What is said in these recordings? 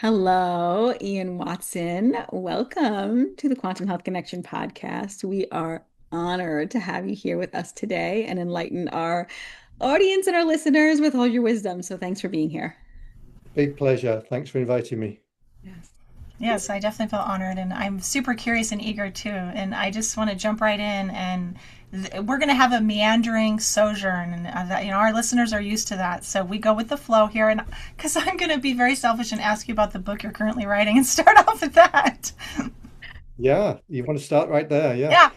Hello, Ian Watson. Welcome to the Quantum Health Connection podcast. We are honored to have you here with us today and enlighten our audience and our listeners with all your wisdom. So thanks for being here. Big pleasure. Thanks for inviting me. Yes. Yes, I definitely feel honored, and I'm super curious and eager too. And I just want to jump right in, and we're going to have a meandering sojourn, and our listeners are used to that. So we go with the flow here, and because I'm going to be very selfish and ask you about the book you're currently writing, and start off with that. Yeah, you want to start right there? Yeah. Yeah.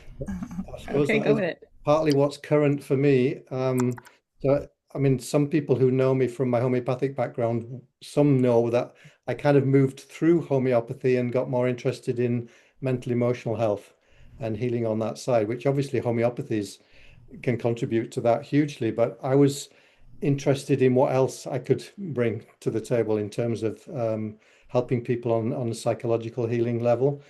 I suppose Okay, that go is with it. partly what's current for me. So, I mean, some people who know me from my homeopathic background, some know that I kind of moved through homeopathy and got more interested in mental emotional health and healing on that side, which obviously homeopathies can contribute to that hugely. But I was interested in what else I could bring to the table in terms of helping people on a psychological healing level.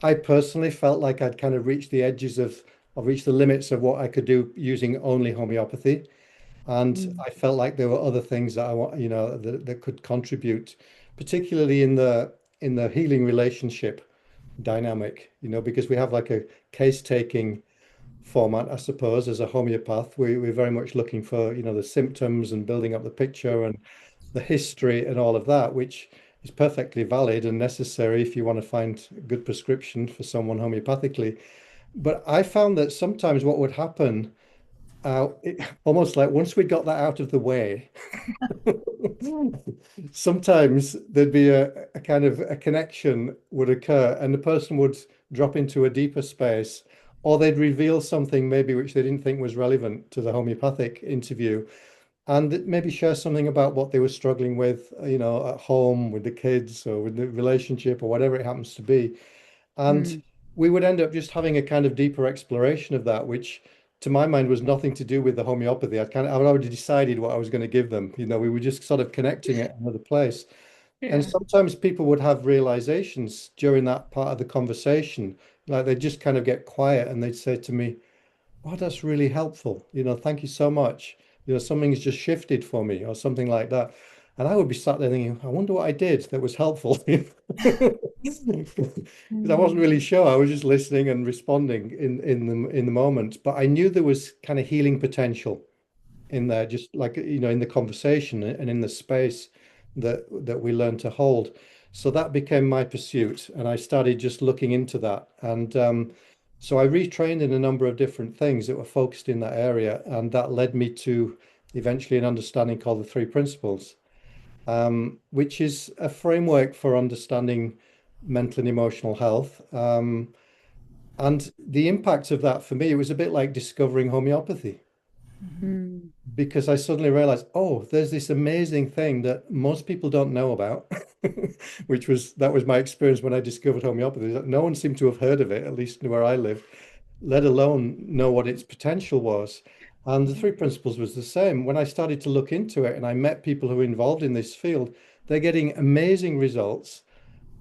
I personally felt like I'd kind of reached the edges of reached the limits of what I could do using only homeopathy. And Mm, I felt like there were other things that I want, that could contribute, particularly in the healing relationship dynamic, because we have like a case taking format, I suppose, as a homeopath. We're very much looking for, the symptoms and building up the picture and the history and all of that, which is perfectly valid and necessary if you want to find a good prescription for someone homeopathically. But I found that sometimes what would happen, almost like once we got that out of the way, sometimes there'd be a kind of a connection would occur and the person would drop into a deeper space, or they'd reveal something maybe which they didn't think was relevant to the homeopathic interview, and maybe share something about what they were struggling with, at home with the kids or with the relationship or whatever it happens to be. And mm, we would end up just having a kind of deeper exploration of that, which to my mind was nothing to do with the homeopathy. I'd already decided what I was going to give them. We were just sort of connecting at another place. And yeah. sometimes people would have realizations during that part of the conversation. Like they'd just kind of get quiet and they'd say to me, "Oh, that's really helpful. Thank you so much. Something's just shifted for me," or something like that. And I would be sat there thinking, I wonder what I did that was helpful. Because I wasn't Mm, really sure. I was just listening and responding in the moment. But I knew there was kind of healing potential in there, just like in the conversation and in the space that we learn to hold. So that became my pursuit, and I started just looking into that. And so I retrained in a number of different things that were focused in that area, and that led me to eventually an understanding called the three principles, which is a framework for understanding mental and emotional health. And the impact of that for me, it was a bit like discovering homeopathy mm, because I suddenly realized, oh, there's this amazing thing that most people don't know about, that was my experience when I discovered homeopathy. That no one seemed to have heard of it, at least where I live, let alone know what its potential was. And the three principles was the same. When I started to look into it and I met people who are involved in this field, they're getting amazing results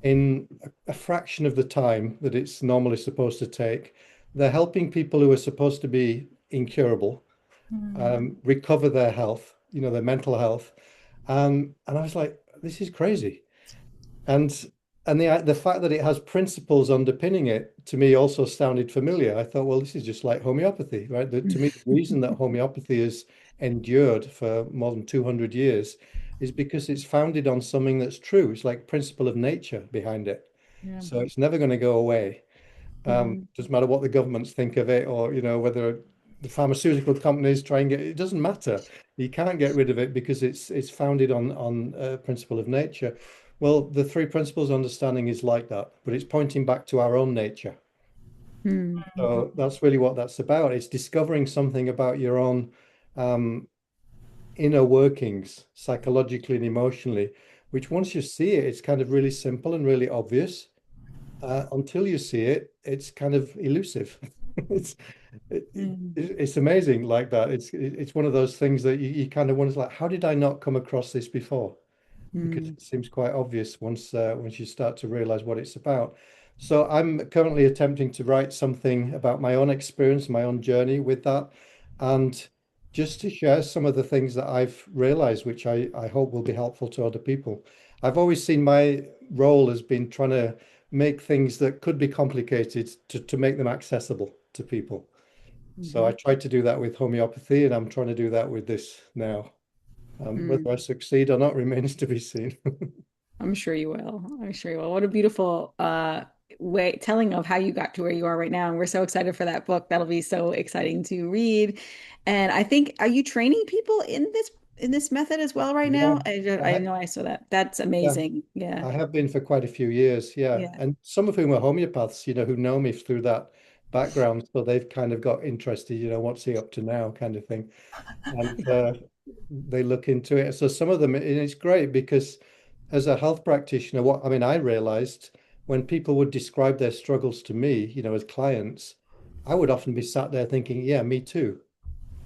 in a fraction of the time that it's normally supposed to take. They're helping people who are supposed to be incurable recover their health, their mental health. And I was like, this is crazy. And the fact that it has principles underpinning it to me also sounded familiar. I thought, well, this is just like homeopathy, right? To me, the reason that homeopathy has endured for more than 200 years is because it's founded on something that's true. It's like principle of nature behind it. yeah. So it's never going to go away. Mm, Doesn't matter what the governments think of it, or whether the pharmaceutical companies try and get it. It doesn't matter. You can't get rid of it because it's founded on a principle of nature. Well, the three principles understanding is like that, but it's pointing back to our own nature. mm, So that's really what that's about. It's discovering something about your own um, inner workings, psychologically and emotionally, which once you see it, it's kind of really simple and really obvious. Until you see it, it's kind of elusive. It's mm, it's amazing like that. It's one of those things that you kind of wonder, like, how did I not come across this before? Because mm, it seems quite obvious once you start to realize what it's about. So I'm currently attempting to write something about my own experience, my own journey with that, and just to share some of the things that I've realized, which I hope will be helpful to other people. I've always seen my role as being trying to make things that could be complicated to make them accessible to people. So I Hmm. tried to do that with homeopathy, and I'm trying to do that with this now. Whether I succeed or not remains to be seen. I'm sure you will. I'm sure you will. What a beautiful way telling of how you got to where you are right now. And we're so excited for that book. That'll be so exciting to read. And I think, are you training people in this method as well right Yeah, now? I know I saw that. That's yeah. amazing. Yeah. I have been for quite a few years, yeah. Yeah. And some of whom are homeopaths, who know me through that background. So they've kind of got interested, what's he up to now kind of thing. And they look into it. So some of them, and it's great because as a health practitioner, I realized when people would describe their struggles to me, as clients, I would often be sat there thinking, yeah, me too,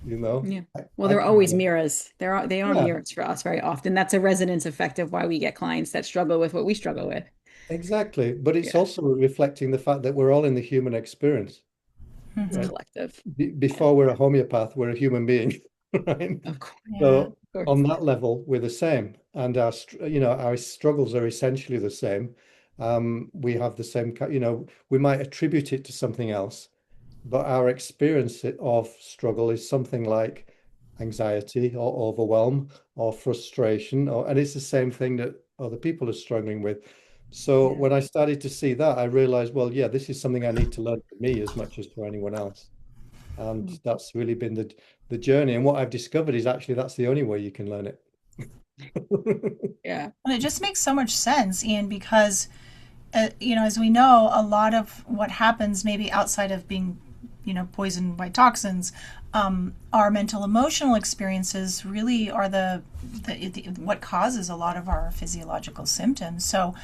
you know. Yeah. I, Well, I they're can always relate. mirrors. They are Yeah, mirrors for us very often. That's a resonance effect of why we get clients that struggle with what we struggle with. exactly. But it's Yeah. also reflecting the fact that we're all in the human experience, It's right? collective. Yeah. Before we're a homeopath, we're a human being, right? Of course. Yeah. So Of course. on that level, we're the same, and our struggles are essentially the same. We have the same, we might attribute it to something else, but our experience of struggle is something like anxiety or overwhelm or frustration, and it's the same thing that other people are struggling with. So Yeah. when I started to see that, I realized, well, yeah, this is something I need to learn for me as much as for anyone else. And that's really been the journey. And what I've discovered is actually that's the only way you can learn it. Yeah. And it just makes so much sense, Ian, because as we know, a lot of what happens maybe outside of being, poisoned by toxins, our mental emotional experiences really are the what causes a lot of our physiological symptoms. So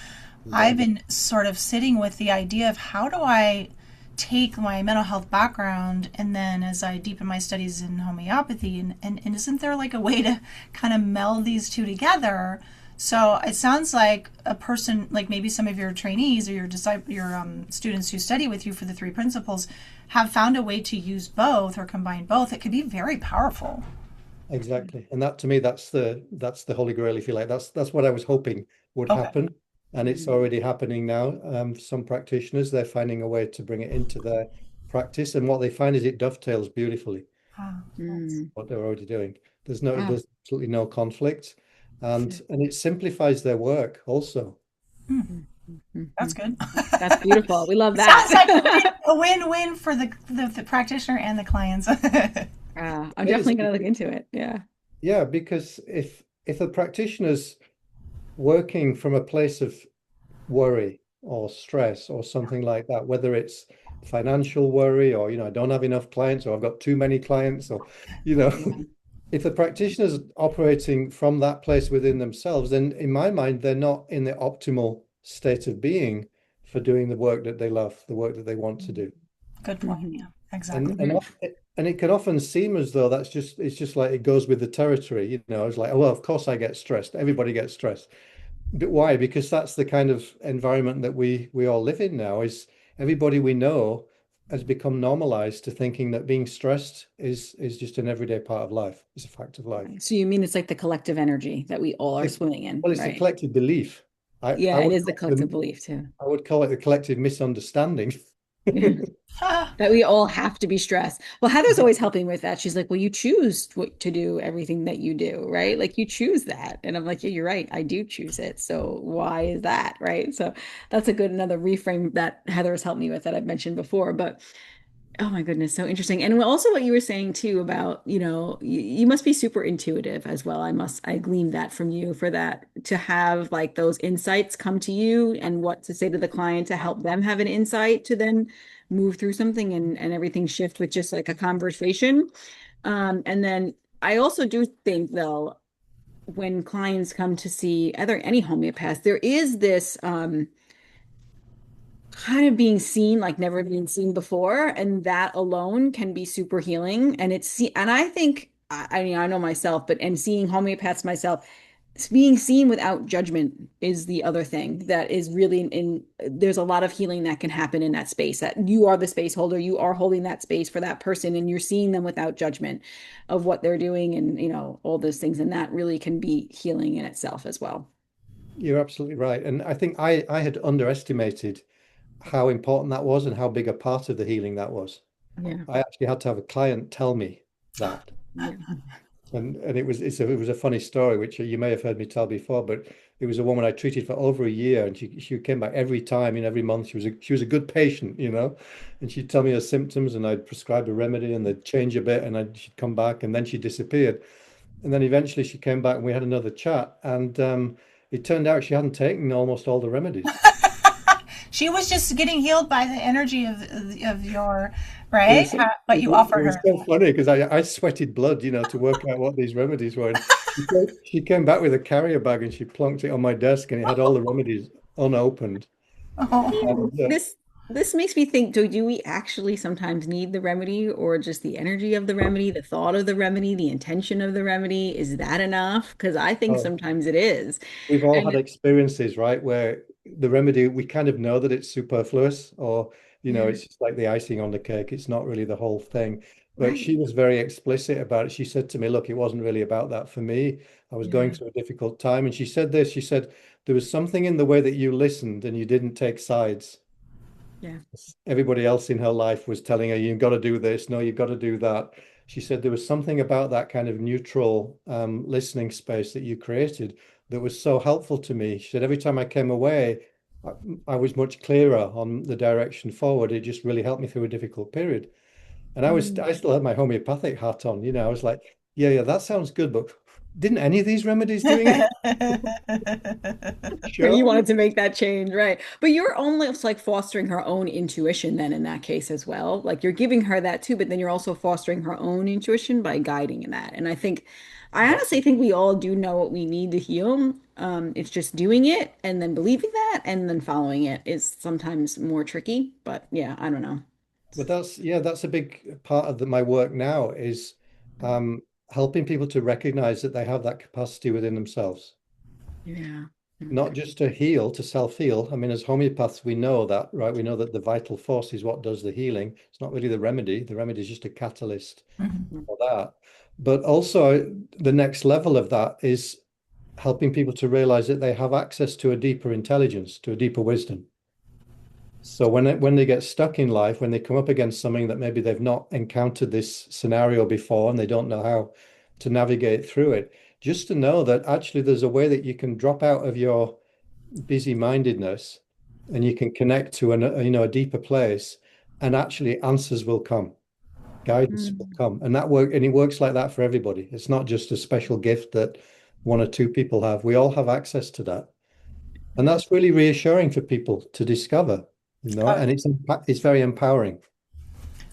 I've Exactly. been sort of sitting with the idea of how do I take my mental health background and then as I deepen my studies in homeopathy and isn't there like a way to kind of meld these two together? So it sounds like a person, like maybe some of your trainees or your students who study with you for the three principles, have found a way to use both or combine both. It could be very powerful. Exactly. And that to me, that's the Holy Grail, if you like. That's what I was hoping would Okay. happen. And it's Mm. already happening now. Some practitioners, they're finding a way to bring it into their practice. And what they find is it dovetails beautifully Ah, that's, Mm. what they're already doing. Wow. There's absolutely no conflict. And it simplifies their work also. Mm. that's Mhm. good. That's beautiful. We love It sounds like that. a win-win for the practitioner and the clients. I'm It is, definitely gonna look into it. Yeah. yeah, because if a practitioner's working from a place of worry or stress or something like that, whether it's financial worry or, I don't have enough clients or I've got too many clients or, you know, Yeah. if the practitioner's operating from that place within themselves, then in my mind, they're not in the optimal state of being for doing the work that they love, the work that they want to do. Good point. Hmm. Yeah, exactly. And and Hmm. of- and it can often seem as though it's just like it goes with the territory, It's like, oh, well, of course I get stressed. Everybody gets stressed. But why? Because that's the kind of environment that we all live in now, is everybody we know has become normalized to thinking that being stressed is just an everyday part of life. It's a fact of life. So you mean it's like the collective energy that we all are It, swimming in, well, it's the right? collective belief. I Yeah, it would is the call it collective the, belief too. I would call it the collective misunderstanding. Ah, That we all have to be stressed. Well, Heather's always helping with that. She's like, well, you choose to do everything that you do, right? Like you choose that. And I'm like, yeah, you're right. I do choose it. So why is that? Right. So that's a good another reframe that Heather has helped me with that I've mentioned before. But oh my goodness, so interesting. And also what you were saying too about, you must be super intuitive as well. I gleaned that from you for that to have like those insights come to you and what to say to the client to help them have an insight to then move through something and everything shift with just like a conversation. And then I also do think though, when clients come to see other any homeopaths, there is this kind of being seen like never been seen before, and that alone can be super healing. And I think I mean I know myself, but and seeing homeopaths myself, being seen without judgment is the other thing that is really there's a lot of healing that can happen in that space, that you are the space holder, you are holding that space for that person, and you're seeing them without judgment of what they're doing, and all those things, and that really can be healing in itself as well. You're absolutely right. And I think I had underestimated how important that was and how big a part of the healing that was. Yeah. I actually had to have a client tell me that. Yeah. And it was a funny story, which you may have heard me tell before, but it was a woman I treated for over a year, and she came back every time, every month. She was a good patient, and she'd tell me her symptoms, and I'd prescribe a remedy, and they'd change a bit, and she'd come back, and then she disappeared, and then eventually she came back, and we had another chat, and it turned out she hadn't taken almost all the remedies. She was just getting healed by the energy of your, It right? was What you it offer was her. so funny because I sweated blood, to work out what these remedies were. And she came back with a carrier bag and she plonked it on my desk and it had all the remedies unopened. I mean, And this makes me think, do we actually sometimes need the remedy, or just the energy of the remedy, the thought of the remedy, the intention of the remedy? Is that enough? Because I think oh, sometimes it is. we've all had And experiences, right, where the remedy, we kind of know that it's superfluous or, yeah, it's just like the icing on the cake. It's not really the whole thing. But right. she was very explicit about it. She said to me, look, it wasn't really about that for me. I was going Yeah, through a difficult time. And she said this, she said, there was something in the way that you listened and you didn't take sides. yeah. Everybody else in her life was telling her, you've got to do this. No, you've got to do that. She said there was something about that kind of neutral listening space that you created that was so helpful to me. She said every time I came away, I, I was much clearer on the direction forward. It just really helped me through a difficult period. And Mm. I still had my homeopathic hat on. I was like, yeah, that sounds good, but didn't any of these remedies doing it? But you Sure. wanted to make that change, right? But you're almost like fostering her own intuition then in that case as well. Like you're giving her that too, but then you're also fostering her own intuition by guiding in that. And I honestly think we all do know what we need to heal. It's just doing it and then believing that and then following it is sometimes more tricky. But yeah, I don't know. But that's a big part of my work now is um, helping people to recognize that they have that capacity within themselves, Yeah. not just to heal, to self-heal. I mean, as homeopaths, we know that, right? We know that the vital force is what does the healing. It's not really the remedy. The remedy is just a catalyst Mhm. for that. But also, the next level of that is helping people to realize that they have access to a deeper intelligence, to a deeper wisdom. So when they get stuck in life, when they come up against something that maybe they've not encountered this scenario before and they don't know how to navigate through it, just to know that actually there's a way that you can drop out of your busy-mindedness and you can connect to a deeper place, and actually answers will come, guidance will Mm. come, and it works like that for everybody. It's not just a special gift that one or two people have. We all have access to that. And Yeah. that's really reassuring for people to discover, Oh, and it's very empowering.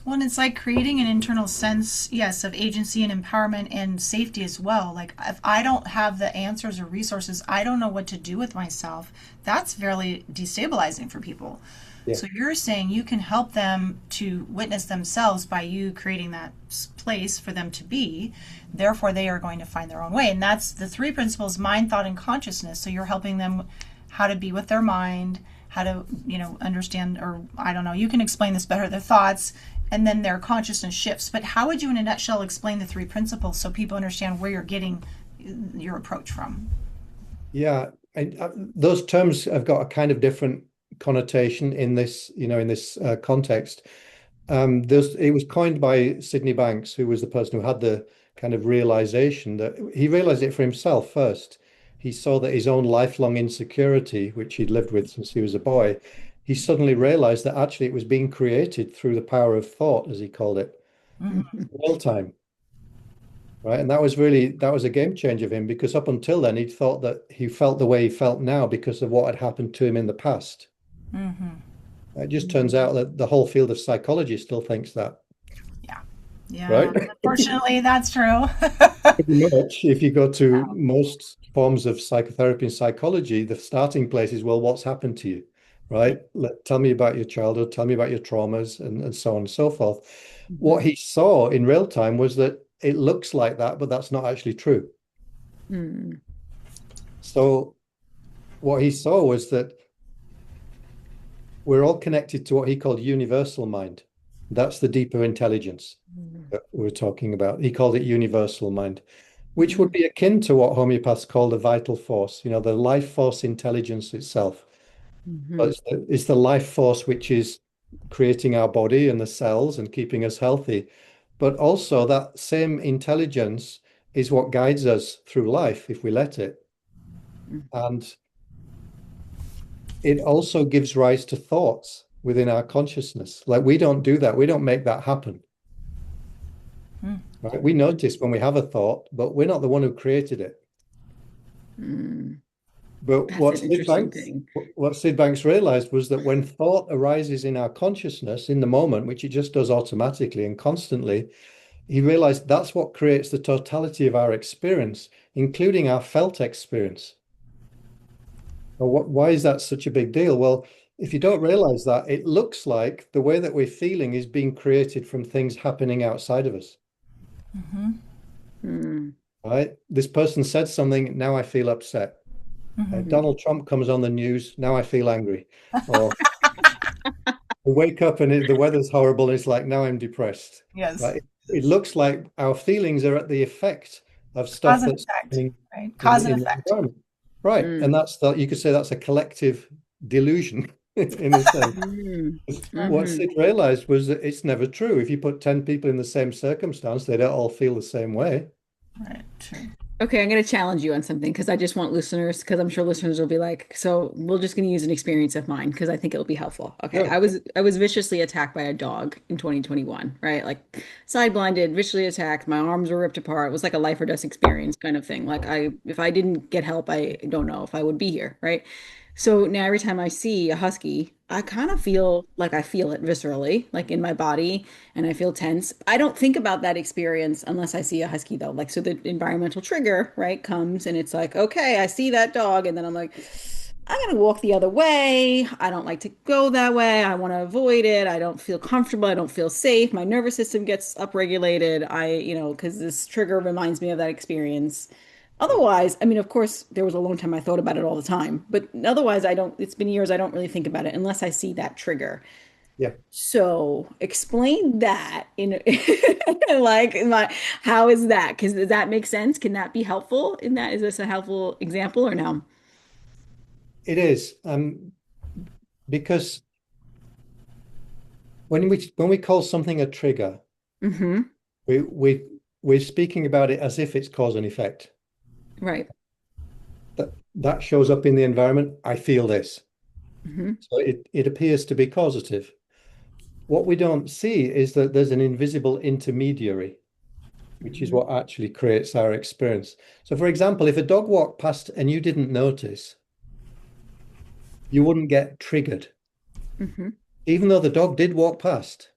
well, and it's like creating an internal sense, yes, of agency and empowerment and safety as well. Like, if I don't have the answers or resources, I don't know what to do with myself. That's very destabilizing for people. Yeah. So you're saying you can help them to witness themselves by you creating that place for them to be. Therefore, they are going to find their own way. And that's the three principles: mind, thought, and consciousness. So you're helping them how to be with their mind, how to, understand, or I don't know, you can explain this better, their thoughts, and then their consciousness shifts. But how would you, in a nutshell, explain the three principles so people understand where you're getting your approach from? Yeah, and those terms have got a kind of different connotation in this context. It was coined by Sydney Banks, who was the person who had the kind of realization that he realized it for himself first. He saw that his own lifelong insecurity, which he'd lived with since he was a boy, he suddenly realized that actually it was being created through the power of thought, as he called it, Mm-hmm. real time. Right. And that was a game changer for him because up until then he'd thought that he felt the way he felt now because of what had happened to him in the past. Mm-hmm. It just turns out that the whole field of psychology still thinks that, Yeah. Yeah. right? Unfortunately, that's true. Pretty much. If you go to most forms of psychotherapy and psychology, the starting place is, well, what's happened to you? Right? Tell me about your childhood, tell me about your traumas, and so on and so forth. What he saw in real time was that it looks like that, but that's not actually true. Mm. So what he saw was that we're all connected to what he called universal mind. That's the deeper intelligence that we're talking about. He called it universal mind, which would Mhm. be akin to what homeopaths call the vital force, the life force intelligence itself. Mhm. It's the life force which is creating our body and the cells and keeping us healthy. But also that same intelligence is what guides us through life if we let it. And it also gives rise to thoughts within our consciousness. Like we don't do that. We don't make that happen. Mm. Right? We notice when we have a thought, but we're not the one who created it. Mm. But That's an interesting thing. What Sid Banks realized was that when thought arises in our consciousness in the moment, which it just does automatically and constantly, he realized that's what creates the totality of our experience, including our felt experience. Well, why is that such a big deal? Well, if you don't realize that, it looks like the way that we're feeling is being created from things happening outside of us, Mm-hmm. Mm. right? This person said something, now I feel upset. Mm-hmm. Mhm. Donald Trump comes on the news, now I feel angry. Or we wake up and the weather's horrible, and it's like, now I'm depressed, Yes. right? It looks like our feelings are at the effect of Cause stuff and that's effect, happening right? Cause and in the effect. environment. Right. And Mm. you could say that's a collective delusion in a sense. Mm. Sure. What Mhm. Sid realized was that it's never true. If you put 10 people in the same circumstance, they don't all feel the same way. Right. True. Okay, I'm going to challenge you on something because I just want listeners, because I'm sure listeners will be like, so we're just going to use an experience of mine because I think it'll be helpful. Okay, Sure. I was viciously attacked by a dog in 2021, right? Like side blinded, viciously attacked. My arms were ripped apart. It was like a life or death experience kind of thing. Like if I didn't get help, I don't know if I would be here, right? So now every time I see a husky, I kind of feel like I feel it viscerally, like in my body, and I feel tense. I don't think about that experience unless I see a husky though. Like so the environmental trigger, right, comes and it's like, okay, I see that dog, and then I'm like, I'm gonna walk the other way. I don't like to go that way. I want to avoid it. I don't feel comfortable. I don't feel safe. My nervous system gets upregulated. Because this trigger reminds me of that experience. Yeah. Otherwise, I mean, of course, there was a long time I thought about it all the time, but otherwise, I don't, it's been years I don't really think about it unless I see that trigger. Yeah. So explain that in like in my how is that? Because does that make sense? Can that be helpful in that? Is this a helpful example or no? It is. Because when we call something a trigger, Mm-hmm. we're speaking about it as if it's cause and effect. Right. That shows up in the environment. I feel this. Mm-hmm. So it appears to be causative. What we don't see is that there's an invisible intermediary, which is Mm-hmm. what actually creates our experience. So, for example, if a dog walked past and you didn't notice, you wouldn't get triggered, Mm-hmm. even though the dog did walk past,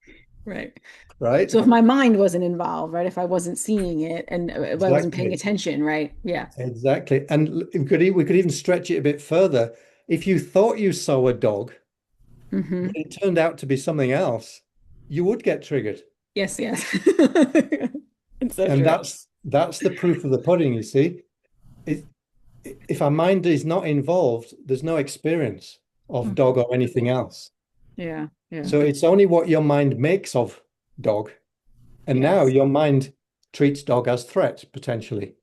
Right. right? So if my mind wasn't involved, right? If I wasn't seeing it and if I wasn't paying Exactly. attention, right? Yeah. Exactly. And we could even stretch it a bit further. If you thought you saw a dog, but Mm-hmm. it turned out to be something else, you would get triggered. Yes, yes. It's so And true. that's the proof of the pudding, you see. It, if our mind is not involved, there's no experience of Mhm. dog or anything else. Yeah. Yeah. So it's only what your mind makes of dog. And now Yes. your mind treats dog as threat, potentially,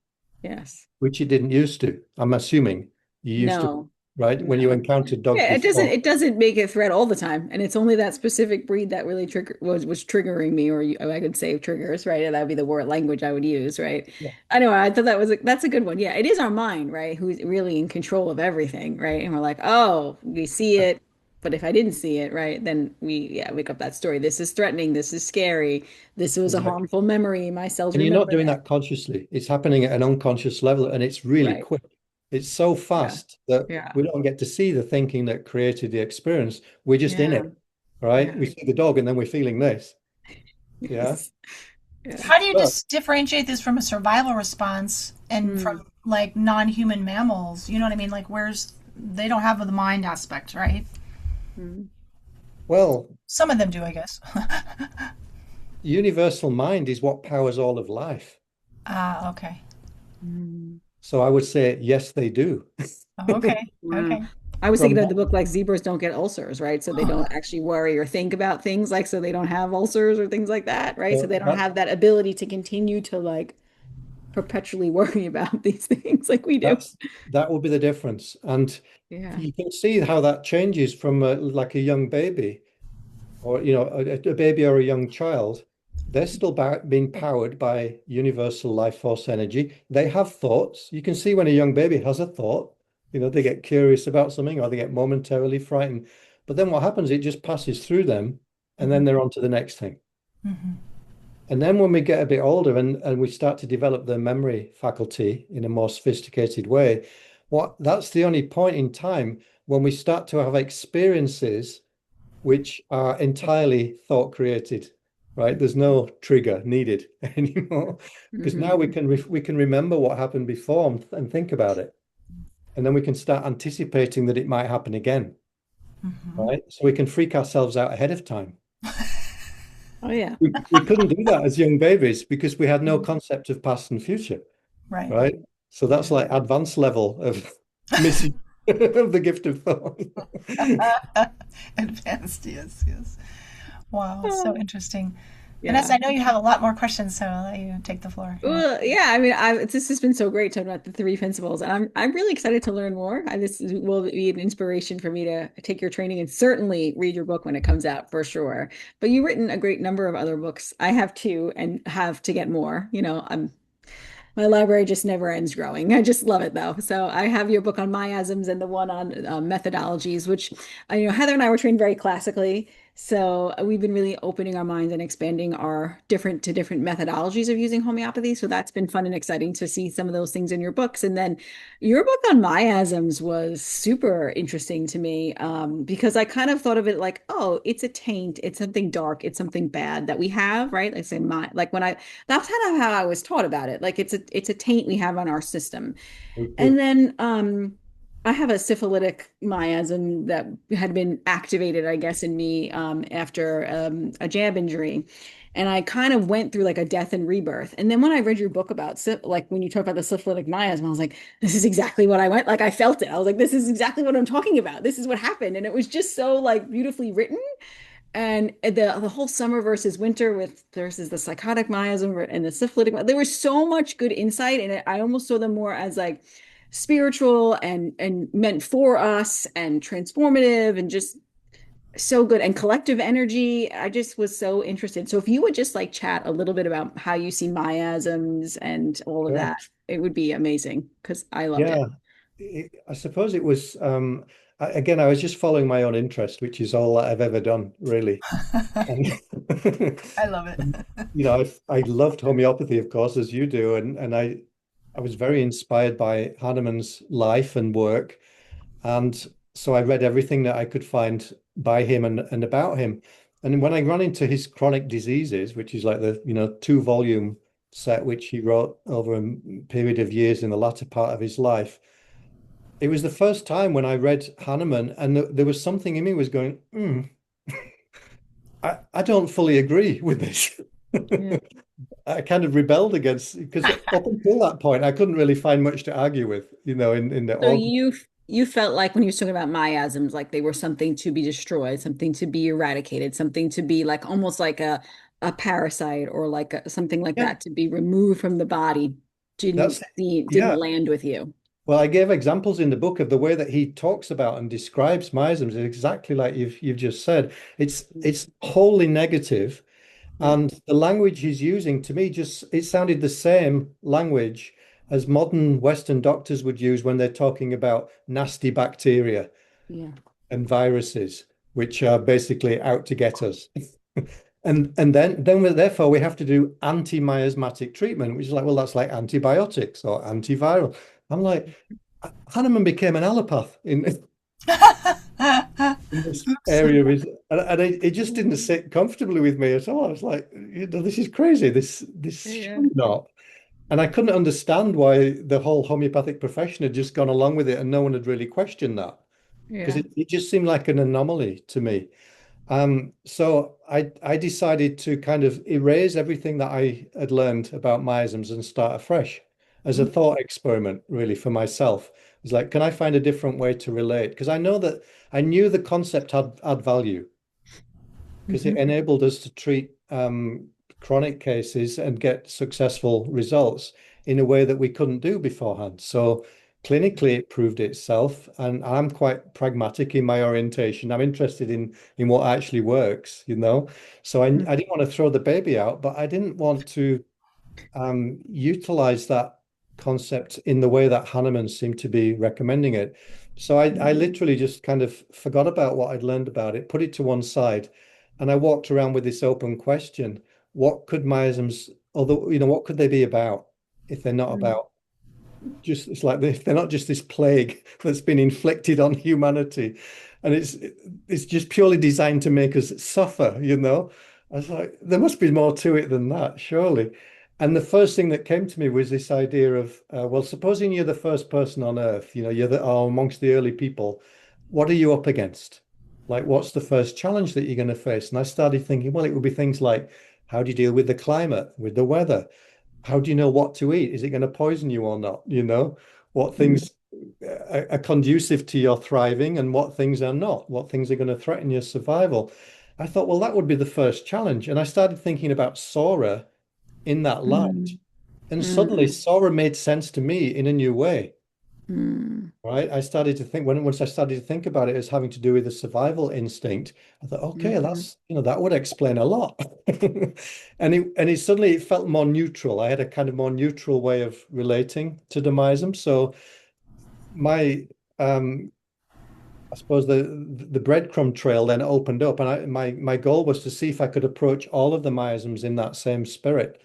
Yes. which it didn't used to. I'm assuming you used to, No. right? When you No. encountered dogs Yeah, before. it doesn't make it threat all the time, and it's only that specific breed that really was triggering me, or I could say triggers, right? And that would be the word language I would use, right? Yeah. Anyway, I thought that's a good one. Yeah, it is our mind, right? Who's really in control of everything, right? And we're like, oh, we see it, but if I didn't see it, right, then we make up that story. This is threatening. This is scary. This was a Exactly. harmful memory. My cells And you're not remember doing that. that consciously. It's happening at an unconscious level and it's really Right. quick. It's so Yeah. fast that Yeah. we don't get to see the thinking that created the experience. We're just in Yeah. it, right? Yeah. We see the dog and then we're feeling this. Yeah. Yes. Yeah. How do you But just differentiate this from a survival response and Mm. from like non-human mammals? You know what I mean? Like where's they don't have the mind aspect, right? Mm. well, Some of them do, I guess. universal mind is what powers all of life. Ah, okay. Mm. So I would say, yes, they do. Oh, okay. Wow. Okay. I was thinking From of the book like zebras don't get ulcers, right? So they don't actually worry or think about things like so they don't have ulcers or things like that, right? So they don't that, have that ability to continue to like perpetually worry about these things like we do. that will be the difference. And Yeah. you can see how that changes from like a young baby or a baby or a young child. They're still being powered by universal life force energy. They have thoughts. You can see when a young baby has a thought, they get curious about something or they get momentarily frightened. But then what happens, it just passes through them and then Mhm. they're on to the next thing. Mhm. And then when we get a bit older and we start to develop the memory faculty in a more sophisticated way, that's the only point in time when we start to have experiences which are entirely thought created, right? There's no trigger needed anymore because now Hmm. we can remember what happened before and think about it. And then we can start anticipating that it might happen again, Mhm. right? So we can freak ourselves out ahead of time. Oh yeah. We couldn't do that as young babies because we had no concept of past and future, Right. right? So that's Yeah. like advanced level of missing of the gift of thought. Advanced, yes, yes. Wow, so Oh, interesting. Vanessa, yeah. I know you have a lot more questions, so I'll let you take the floor if you want. Well, yeah, I mean, this has been so great talking about the three principles, and I'm really excited to learn more. Will be an inspiration for me to take your training and certainly read your book when it comes out for sure. But you've written a great number of other books. I have two and have to get more. My library just never ends growing. I just love it though. So I have your book on miasms and the one on methodologies, which Heather and I were trained very classically. So we've been really opening our minds and expanding our different methodologies of using homeopathy. So that's been fun and exciting to see some of those things in your books. And then your book on miasms was super interesting to me because I kind of thought of it like, oh, it's a taint, it's something dark, it's something bad that we have, right? Like say my like when I that's kind of how I was taught about it. Like it's a taint we have on our system. Me And too. then I have a syphilitic miasm that had been activated, I guess, in me after a jab injury. And I kind of went through like a death and rebirth. And then when I read your book about like when you talk about the syphilitic miasm, I was like, this is exactly what I went. Like I felt it. I was like, this is exactly what I'm talking about. This is what happened. And it was just so like beautifully written. And the whole summer versus winter with versus the psychotic miasm and the syphilitic, there was so much good insight, and I almost saw them more as like spiritual and meant for us and transformative and just so good and collective energy. I just was so interested. So if you would just like chat a little bit about how you see miasms and all of Sure. that, it would be amazing because I loved it. Yeah. I suppose it was again, I was just following my own interest, which is all that I've ever done, really. And I love it. I loved homeopathy, of course, as you do, and I was very inspired by Hahnemann's life and work, and so I read everything that I could find by him and about him. And when I ran into his chronic diseases, which is like the two-volume set which he wrote over a period of years in the latter part of his life, it was the first time when I read Hahnemann, and there was something in me was going, I don't fully agree with this. Yeah. I kind of rebelled against because up until that point, I couldn't really find much to argue with, in the So old. you felt like when you were talking about miasms, like they were something to be destroyed, something to be eradicated, something to be like almost like a parasite or like something like Yeah, that to be removed from the body. that's Didn't yeah. land with you. Well, I gave examples in the book of the way that he talks about and describes miasms is exactly like you've just said. It's wholly negative, Yeah, and the language he's using to me just it sounded the same language as modern Western doctors would use when they're talking about nasty bacteria yeah, and viruses, which are basically out to get us. And then therefore we have to do anti-miasmatic treatment, which is like, well, that's like antibiotics or antiviral. I'm like, Hahnemann became an allopath in this Oops. area of his, and it just didn't sit comfortably with me at all. I was like, this is crazy. This yeah, should not. And I couldn't understand why the whole homeopathic profession had just gone along with it and no one had really questioned that because yeah. it just seemed like an anomaly to me. So I decided to kind of erase everything that I had learned about miasms and start afresh. as a thought experiment, really, for myself. It's like, can I find a different way to relate? Because I know that I knew the concept had value because it Mhm. enabled us to treat chronic cases and get successful results in a way that we couldn't do beforehand. So clinically, it proved itself, and I'm quite pragmatic in my orientation. I'm interested in what actually works, you know. So I didn't want to throw the baby out, but I didn't want to utilize that concept in the way that Hahnemann seemed to be recommending it. So I literally just kind of forgot about what I'd learned about it, put it to one side, and I walked around with this open question. What could miasms, although, what could they be about if they're not Mhm. about just, it's like they're not just this plague that's been inflicted on humanity, and it's just purely designed to make us suffer, you know. I was like, there must be more to it than that, surely. And the first thing that came to me was this idea of, well, supposing you're the first person on Earth, you're amongst the early people, what are you up against? Like, what's the first challenge that you're going to face? And I started thinking, well, it would be things like, how do you deal with the climate, with the weather? How do you know what to eat? Is it going to poison you or not? What Mhm. things are conducive to your thriving and what things are not? What things are going to threaten your survival? I thought, well, that would be the first challenge. And I started thinking about Sora in that light. Mhm. And suddenly Mhm. Sora made sense to me in a new way. Mhm. Right. I started to think once I started to think about it as having to do with the survival instinct, I thought, okay, Mhm. that would explain a lot. And it suddenly it felt more neutral. I had a kind of more neutral way of relating to demism. So my I suppose the breadcrumb trail then opened up, and my goal was to see if I could approach all of the miasms in that same spirit.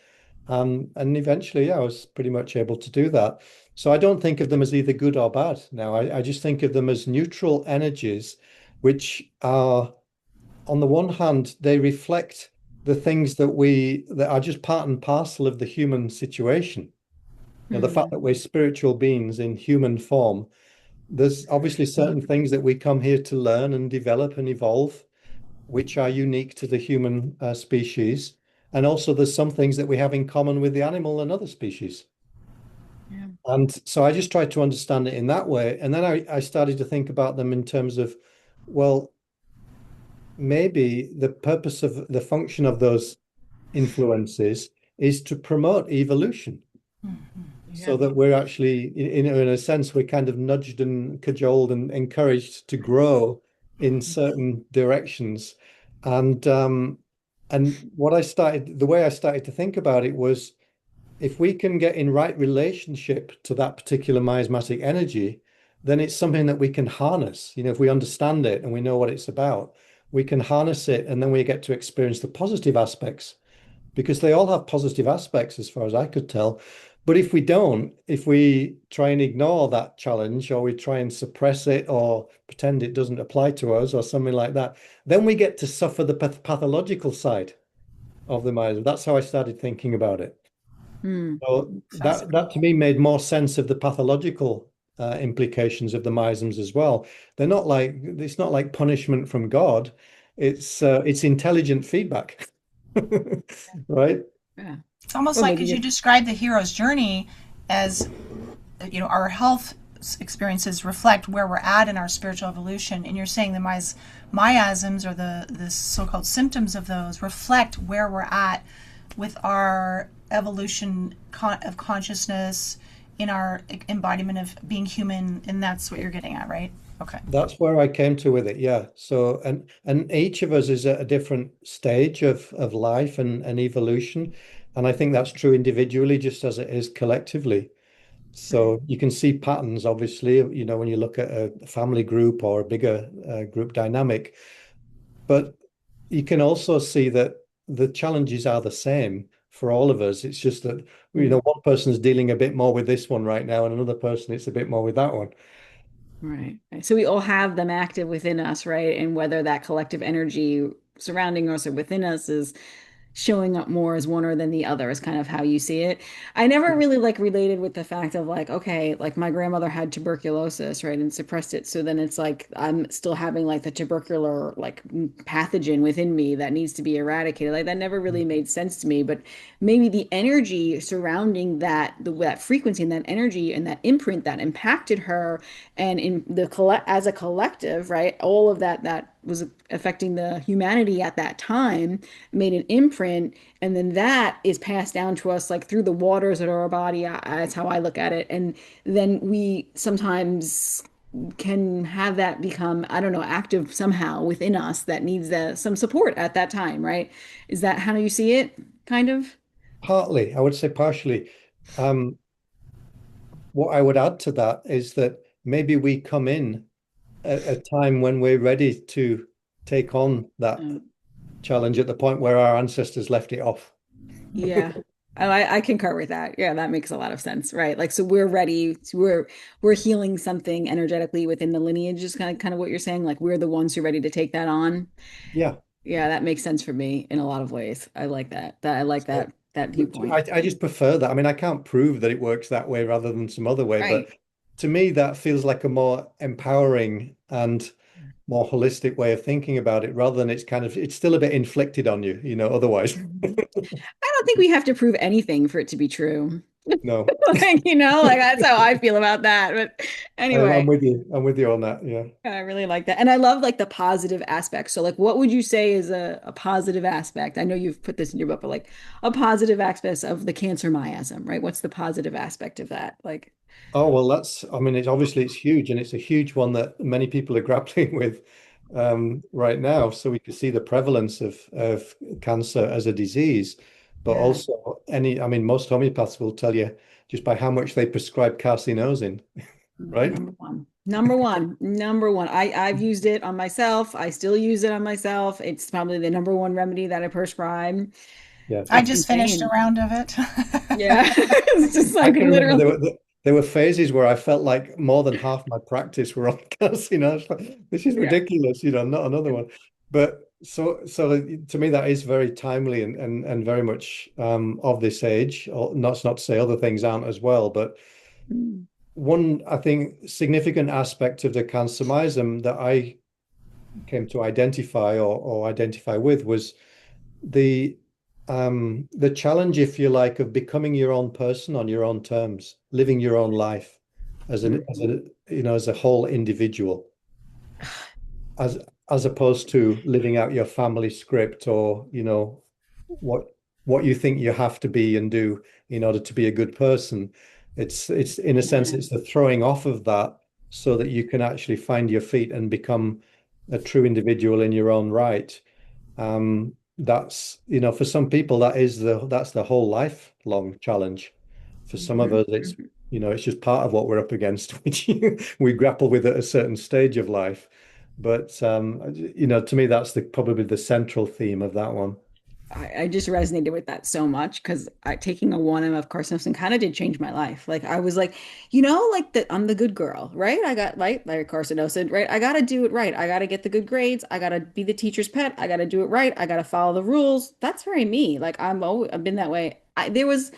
And eventually, yeah, I was pretty much able to do that. So I don't think of them as either good or bad now. I just think of them as neutral energies, which are, on the one hand, they reflect the things that are just part and parcel of the human situation. The fact Mhm. that we're spiritual beings in human form, there's obviously certain things that we come here to learn and develop and evolve, which are unique to the human species. And also, there's some things that we have in common with the animal and other species. Yeah. And so I just tried to understand it in that way. And then I started to think about them in terms of, well, maybe the purpose of the function of those influences is to promote evolution. Yeah. So that we're actually, in a sense, we're kind of nudged and cajoled and encouraged to grow in certain directions. And the way I started to think about it was, if we can get in right relationship to that particular miasmatic energy, then it's something that we can harness. If we understand it and we know what it's about, we can harness it, and then we get to experience the positive aspects, because they all have positive aspects as far as I could tell. But if we try and ignore that challenge, or we try and suppress it, or pretend it doesn't apply to us or something like that, then we get to suffer the pathological side of the miasm. That's how I started thinking about it. Mm. So that Fascinating. to me made more sense of the pathological implications of the miasms as well. It's not like punishment from God. It's intelligent feedback. Right? Yeah. It's almost Or like, maybe because you just describe the hero's journey as, our health experiences reflect where we're at in our spiritual evolution, and you're saying the miasms, or the so-called symptoms of those, reflect where we're at with our evolution of consciousness, in our embodiment of being human, and that's what you're getting at, right? Okay. That's where I came to with it, yeah. So and each of us is at a different stage of life and evolution. And I think that's true individually just as it is collectively. right. So you can see patterns, obviously, when you look at a family group or a bigger group dynamic. But you can also see that the challenges are the same for all of us. It's just that, Mm. one person's dealing a bit more with this one right now, and another person it's a bit more with that one. Right. Right. So we all have them active within us, right? And whether that collective energy surrounding us or within us is showing up more as one or than the other is kind of how you see it. I never really like related with the fact of like, okay, like my grandmother had tuberculosis, right, and suppressed it. So then it's like I'm still having like the tubercular like pathogen within me that needs to be eradicated. Like that never really made sense to me, but maybe the energy surrounding that frequency and that energy and that imprint that impacted her and in the collect as a collective, right? All of that was affecting the humanity at that time made an imprint, and then that is passed down to us like through the waters of our body. That's how I look at it. And then we sometimes can have that become, I don't know, active somehow within us that needs some support at that time, right? Is that how you see it, kind of? Partly, I would say partially. Um, what I would add to that is that maybe we come in at a time when we're ready to take on that Um, challenge at the point where our ancestors left it off. yeah. Oh, I concur with that. Yeah, that makes a lot of sense, right? Like, so we're ready. We're healing something energetically within the lineage, is kind of what you're saying. Like, we're the ones who are ready to take that on. Yeah. Yeah, that makes sense for me in a lot of ways. I like that. I like So that viewpoint. I just prefer that. I mean, I can't prove that it works that way rather than some other way, but Right. to me, that feels like a more empowering and more holistic way of thinking about it rather than it's still a bit inflicted on you, otherwise. Mhm. I don't think we have to prove anything for it to be true. No, Like, like that's how I feel about that. But anyway, I'm with you. I'm with you on that. Yeah. I really like that. And I love like the positive aspects. So like what would you say is a positive aspect? I know you've put this in your book, but like a positive aspect of the cancer miasm, right? What's the positive aspect of that? Like, Oh, well, I mean, it's huge and it's a huge one that many people are grappling with right now. So we can see the prevalence of cancer as a disease, but yeah. also I mean, most homeopaths will tell you just by how much they prescribe carcinosin, right? Number one. Number one. Number one. I've used it on myself. I still use it on myself. It's probably the number one remedy that I prescribe. Yeah. I It's just finished a insane. round of it. Yeah. It's just I like can remember literally. there were phases where I felt like more than half my practice were on carcinosin. It's like, this is Yeah. ridiculous, not another one. But so to me that is very timely and very much of this age. Or not to say other things aren't as well, but Mm. one I think significant aspect of the cancermism that I came to identify or identify with was the the challenge, if you like, of becoming your own person on your own terms, living your own life as a whole individual, as as opposed to living out your family script or what what you think you have to be and do in order to be a good person. It's in a sense Yeah. it's the throwing off of that so that you can actually find your feet and become a true individual in your own right. That's, for some people that's the whole lifelong challenge. For some of Mhm. us, it's Mhm. it's just part of what we're up against, which we grapple with at a certain stage of life. But to me, that's probably the central theme of that one. I just resonated with that so much because taking a 1M of carcinosin kind of did change my life. Like I was like, like that I'm the good girl, right? I got like carcinosin, right? I gotta do it right. I gotta get the good grades. I gotta be the teacher's pet. I gotta do it right. I gotta follow the rules. That's very me. Like I've been that way. There was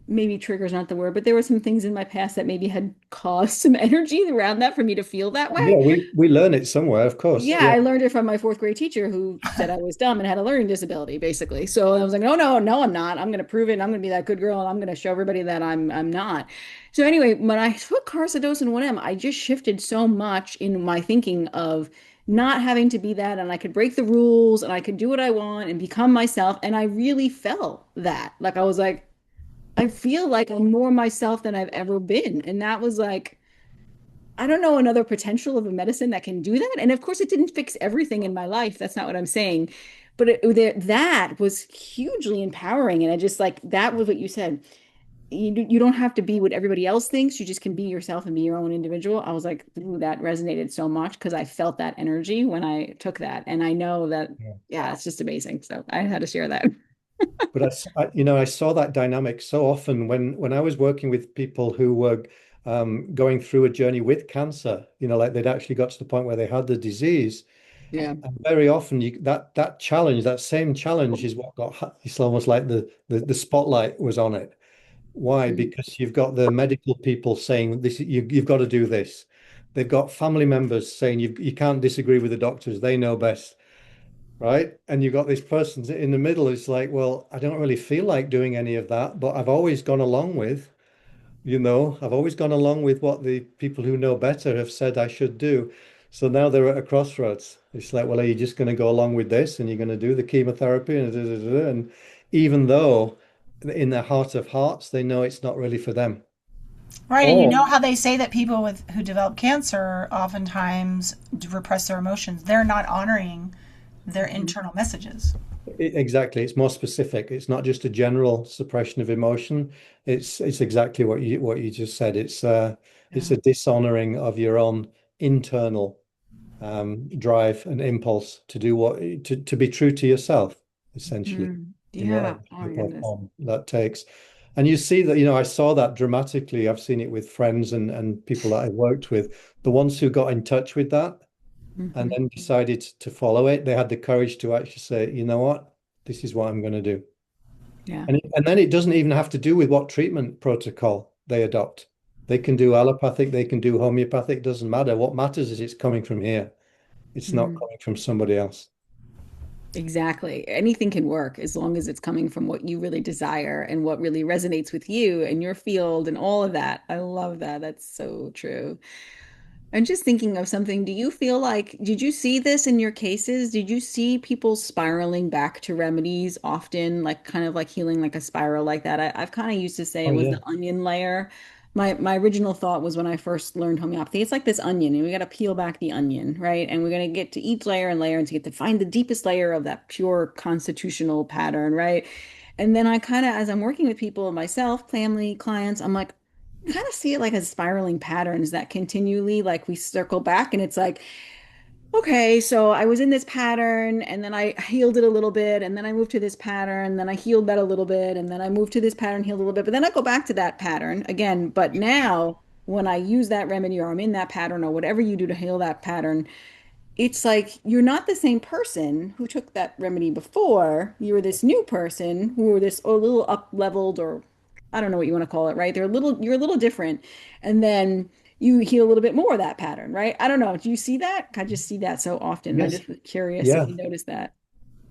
maybe trigger's not the word, but there were some things in my past that maybe had caused some energy around that for me to feel that way. Yeah, we learn it somewhere, of course. Yeah, Yeah, I learned it from my fourth grade teacher who said I was dumb and had a learning disability, basically. So I was like, no, no, no, I'm not. I'm going to prove it. And I'm going to be that good girl, and I'm going to show everybody that I'm not. So anyway, when I took carcidose 1M, I just shifted so much in my thinking of not having to be that, and I could break the rules, and I could do what I want and become myself. And I really felt that. Like I was like, I feel like I'm more myself than I've ever been, and that was like. I don't know another potential of a medicine that can do that. And of course, it didn't fix everything in my life. That's not what I'm saying. But that was hugely empowering. And I just like that was what you said. You don't have to be what everybody else thinks. You just can be yourself and be your own individual. I was like, ooh, that resonated so much because I felt that energy when I took that. And I know that, yeah. yeah, it's just amazing. So I had to share that. But I saw that dynamic so often when I was working with people who were going through a journey with cancer. Like they'd actually got to the point where they had the disease. Yeah. And very often that challenge, that same challenge is what it's almost like the spotlight was on it. Why? Mm. Because you've got the medical people saying this, you've got to do this. They've got family members saying you can't disagree with the doctors, they know best, right? And you've got this person in the middle. It's like, well, I don't really feel like doing any of that, but I've always gone along with. I've always gone along with what the people who know better have said I should do. So now they're at a crossroads. It's like, well, are you just going to go along with this and you're going to do the chemotherapy and, and even though in their heart of hearts, they know it's not really for them. Right, and you Or know how they say that people with who develop cancer oftentimes repress their emotions. They're not honoring their Mhm. internal messages. exactly, it's more specific. It's not just a general suppression of emotion. It's exactly what you just said. It's Yeah. a dishonoring of your own internal drive and impulse to do to be true to yourself, essentially, Mm. in Yeah. whatever Oh my shape or goodness. form that takes. And you see that, I saw that dramatically. I've seen it with friends and people that I've worked with. The ones who got in touch with that and Hmm. then decided to follow it, they had the courage to actually say, you know what, this is what I'm going to do. Yeah. And then it doesn't even have to do with what treatment protocol they adopt. They can do allopathic, they can do homeopathic, doesn't matter. What matters is it's coming from here. It's not Mm. coming from somebody else. Exactly. Anything can work as long as it's coming from what you really desire and what really resonates with you and your field and all of that. I love that. That's so true. I'm just thinking of something. Do you feel like, did you see this in your cases? Did you see people spiraling back to remedies often, like kind of like healing like a spiral like that? I've kind of used to say it Oh was yeah. the onion layer. My original thought was when I first learned homeopathy, it's like this onion, and we got to peel back the onion, right? And we're going to get to each layer and layer and to get to find the deepest layer of that pure constitutional pattern, right? And then I kind of, as I'm working with people, myself, family, clients, I'm like, kind of see it like as spiraling patterns that continually like we circle back and it's like, okay, so I was in this pattern and then I healed it a little bit and then I moved to this pattern, then I healed that a little bit and then I moved to this pattern, healed a little bit, but then I go back to that pattern again. But now when I use that remedy or I'm in that pattern or whatever you do to heal that pattern, it's like you're not the same person who took that remedy before. You're this new person who are this a little up leveled or I don't know what you want to call it, right? You're a little different. And then you heal a little bit more of that pattern, right? I don't know. Do you see that? I just see that so often. I Yes. just was curious if Yeah. you notice that.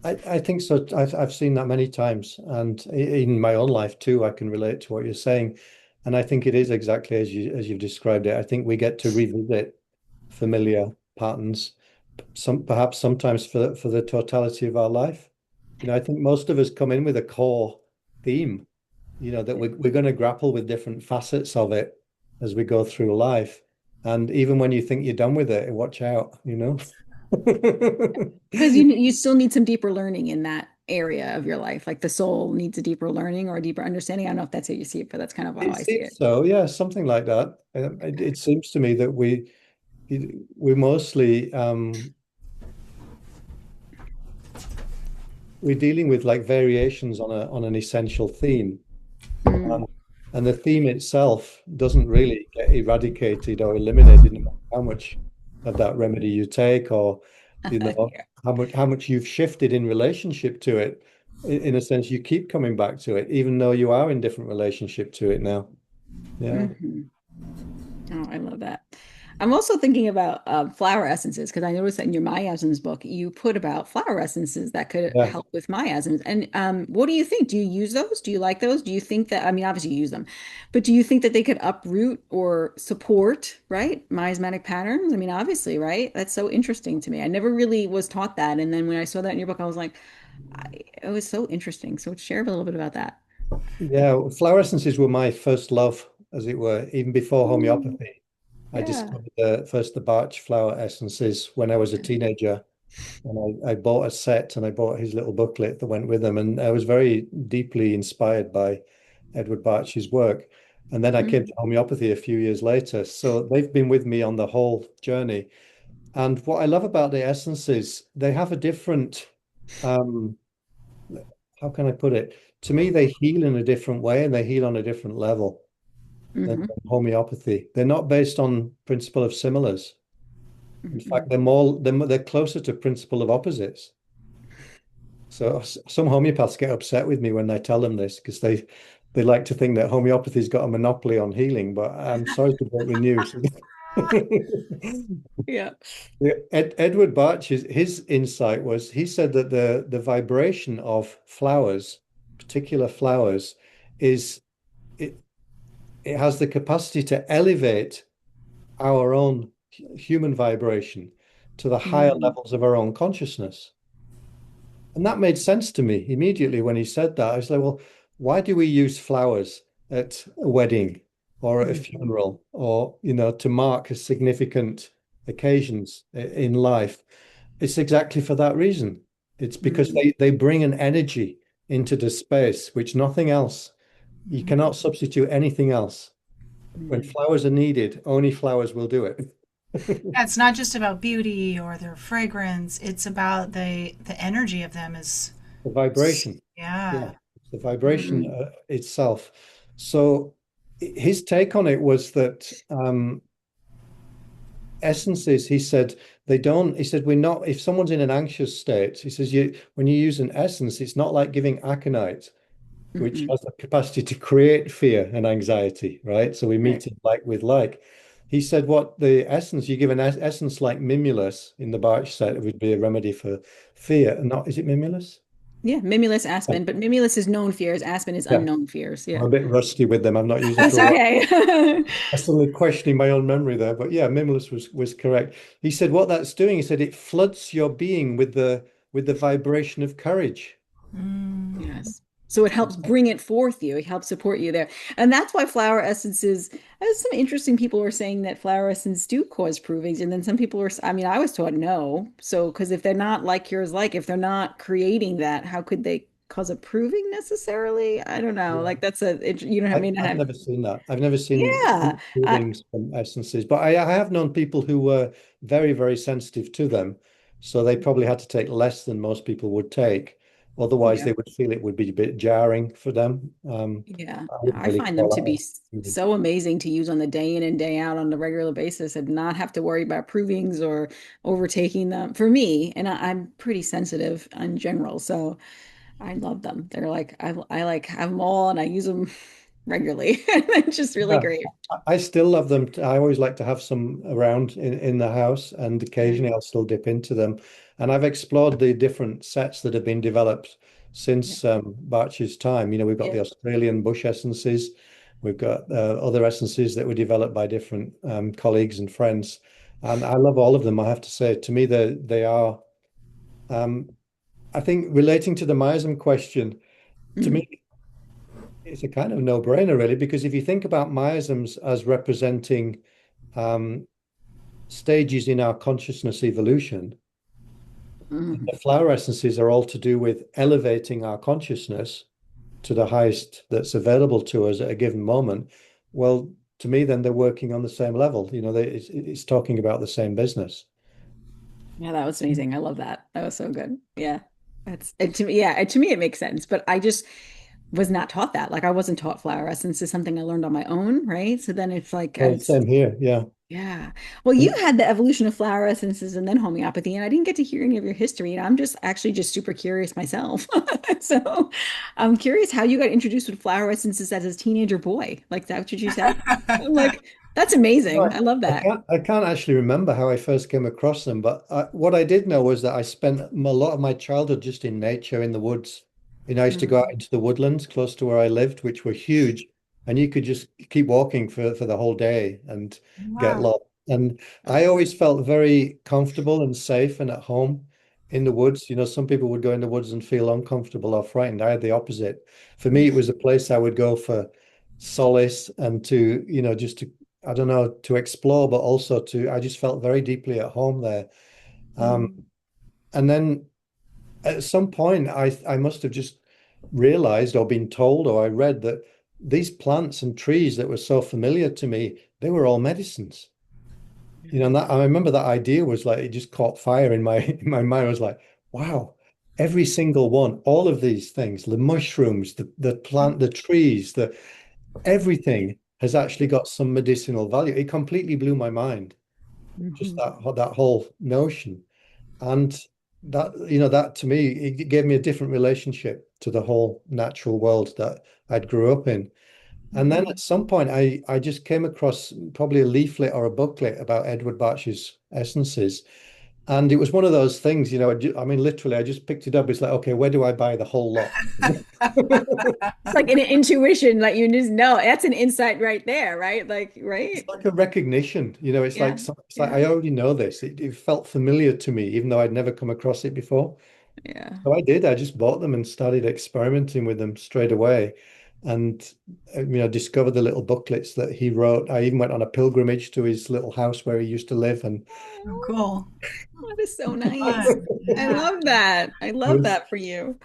I think so. I've seen that many times, and in my own life too, I can relate to what you're saying. And I think it is exactly as you've described it. I think we get to revisit familiar patterns, perhaps sometimes for the totality of our life. I think most of us come in with a core theme, that we're going to grapple with different facets of it as we go through life. And even when you think you're done with it, watch out. Because you still need some deeper learning in that area of your life. Like the soul needs a deeper learning or a deeper understanding. I don't know if that's how you see it, but that's kind of how It I see seems it. so, yeah, something like that. It seems to me that we mostly we're dealing with like variations on an essential theme. Mm. Um, and the theme itself doesn't really get eradicated or eliminated no matter how much of that remedy you take, or Yeah. how much you've shifted in relationship to it. In a sense, you keep coming back to it, even though you are in different relationship to it now. Yeah. Mhm. Oh, I love that. I'm also thinking about flower essences because I noticed that in your miasms book, you put about flower essences that could Yeah. help with miasms. And what do you think? Do you use those? Do you like those? Do you think that, I mean, obviously you use them, but do you think that they could uproot or support, right, miasmatic patterns? I mean, obviously, right? That's so interesting to me. I never really was taught that. And then when I saw that in your book, I was like, it was so interesting. So share a little bit about that. Yeah. Flower essences were my first love, as it were, even before Mm. homeopathy. I Yeah. discovered the Bach flower essences when I was a teenager, and I bought a set and I bought his little booklet that went with them, and I was very deeply inspired by Edward Bach's work. And then I came to Mhm. homeopathy a few years later, so they've been with me on the whole journey. And what I love about the essences, they have a different, um, how can I put it? To me, they heal in a different way and they heal on a different level than Mhm. homeopathy. They're not based on principle of similars. In fact, Mhm. they're closer to principle of opposites. So some homeopaths get upset with me when I tell them this because they like to think that homeopathy's got a monopoly on healing, but I'm sorry to break the news. Yeah. Yeah, Edward Bach, his insight was he said that the vibration of flowers, particular flowers, is it it has the capacity to elevate our own human vibration to the higher Mm, levels of our own consciousness. And that made sense to me immediately when he said that. I was like, well, why do we use flowers at a wedding or at a mhm, funeral or, to mark significant occasions in life? It's exactly for that reason. It's because mm, they bring an energy into the space, which nothing else, you mhm, cannot substitute anything else. When mm. flowers are needed, only flowers will do it. Yeah, it's not just about beauty or their fragrance. It's about the energy of them is The vibration. Yeah, yeah. it's the vibration Mm, itself. So his take on it was that essences, he said, he said, we're not, if someone's in an anxious state, he says, when you use an essence, it's not like giving aconite, which mm-mm. has the capacity to create fear and anxiety, right? So we Right. meet it like with like. He said, what the essence, you give an essence like mimulus in the Bach set, it would be a remedy for fear. Not, is it mimulus? Yeah, Mimulus, Aspen, but Mimulus is known fears, Aspen is Yeah. unknown fears. I'm Yeah. a bit rusty with them. I've not used them That's for a while. okay. I'm suddenly questioning my own memory there. But yeah, Mimulus was correct. He said what that's doing, he said it floods your being with the vibration of courage. Mm. Yes. So it helps bring it forth you. It helps support you there. And that's why flower essences, as some interesting people were saying that flower essences do cause provings. And then some people were, I mean, I was taught no. So, because if they're not like yours, like if they're not creating that, how could they cause a proving necessarily? I don't know. Yeah. Like that's you know, I mean, I've have, never seen that. I've never seen yeah. readings from essences, but I have known people who were very, very sensitive to them. So they probably had to take less than most people would take. Otherwise, Yeah. they would feel it would be a bit jarring for them. Yeah, I no, wouldn't I really find them to be call that. so amazing to use on the day in and day out on the regular basis and not have to worry about provings or overtaking them for me. And I'm pretty sensitive in general, so I love them. They're like I like have them all and I use them regularly. It's just really Yeah, great. I still love them. I always like to have some around in the house, and Yeah, occasionally I'll still dip into them. And I've explored the different sets that have been developed yeah, since Barch's time. We've got yeah. the Australian bush essences, we've got other essences that were developed by different colleagues and friends, and I love all of them. I have to say, to me, they are. Um, I think relating to the miasm question, to Mhm. me, it's a kind of no-brainer, really, because if you think about miasms as representing um, stages in our consciousness evolution, Mhm. the flower essences are all to do with elevating our consciousness to the highest that's available to us at a given moment. Well, to me, then they're working on the same level. It's talking about the same business. Yeah, that was amazing. I love that. That was so good. Yeah. That's it to me. Yeah, to me it makes sense, but I just was not taught that. Like I wasn't taught flower essence is something I learned on my own, right? So then it's like Well, it's same here. Yeah. yeah. Well, you And had the evolution of flower essences and then homeopathy, and I didn't get to hear any of your history. And I'm just actually just super curious myself. So I'm curious how you got introduced with flower essences as a teenager boy. Like that's what you said. I'm like, that's amazing. I love that. I can't actually remember how I first came across them, but what I did know was that I spent a lot of my childhood just in nature, in the woods. I used to go out Mm. into the woodlands close to where I lived, which were huge, and you could just keep walking for the whole day and get Wow. lost. And I always felt very comfortable and safe and at home in the woods. Some people would go in the woods and feel uncomfortable or frightened. I had the opposite. For me, it was a place I would go for solace and to, just to I don't know, to explore, but also I just felt very deeply at home there. Um, Mm. and then at some point, I must have just realized or been told or I read that these plants and trees that were so familiar to me, they were all medicines. And that I remember that idea was like it just caught fire in my in my mind. I was like, wow, every single one, all of these things, the mushrooms, the plant, the trees, the everything has actually got some medicinal value. It completely blew my mind. just Hmm. that whole notion. And that, that to me, it gave me a different relationship to the whole natural world that I'd grew up in. And then Hmm. at some point, I just came across probably a leaflet or a booklet about Edward Bach's essences. And it was one of those things, I mean, literally, I just picked it up. It's like, okay, where do I buy the whole lot? It's like an intuition, like you just know that's an insight right there, right? Like, It's right? like a recognition, it's Yeah. like it's like Yeah. I already know this. It felt familiar to me, even though I'd never come across it before. Yeah. So I did. I just bought them and started experimenting with them straight away, and discovered the little booklets that he wrote. I even went on a pilgrimage to his little house where he used to live, and Oh, Oh, cool. that is so nice. Fun. I Yeah. love that. I I love was that for you.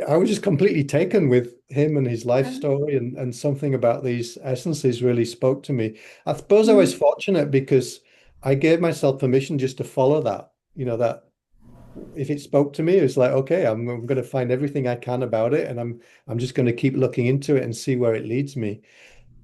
I was just completely taken with him and his life Yeah. story, and something about these essences really spoke to me. I suppose I was Mhm. fortunate because I gave myself permission just to follow that. That if it spoke to me, it's like, okay, I'm going to find everything I can about it, and I'm just going to keep looking into it and see where it leads me.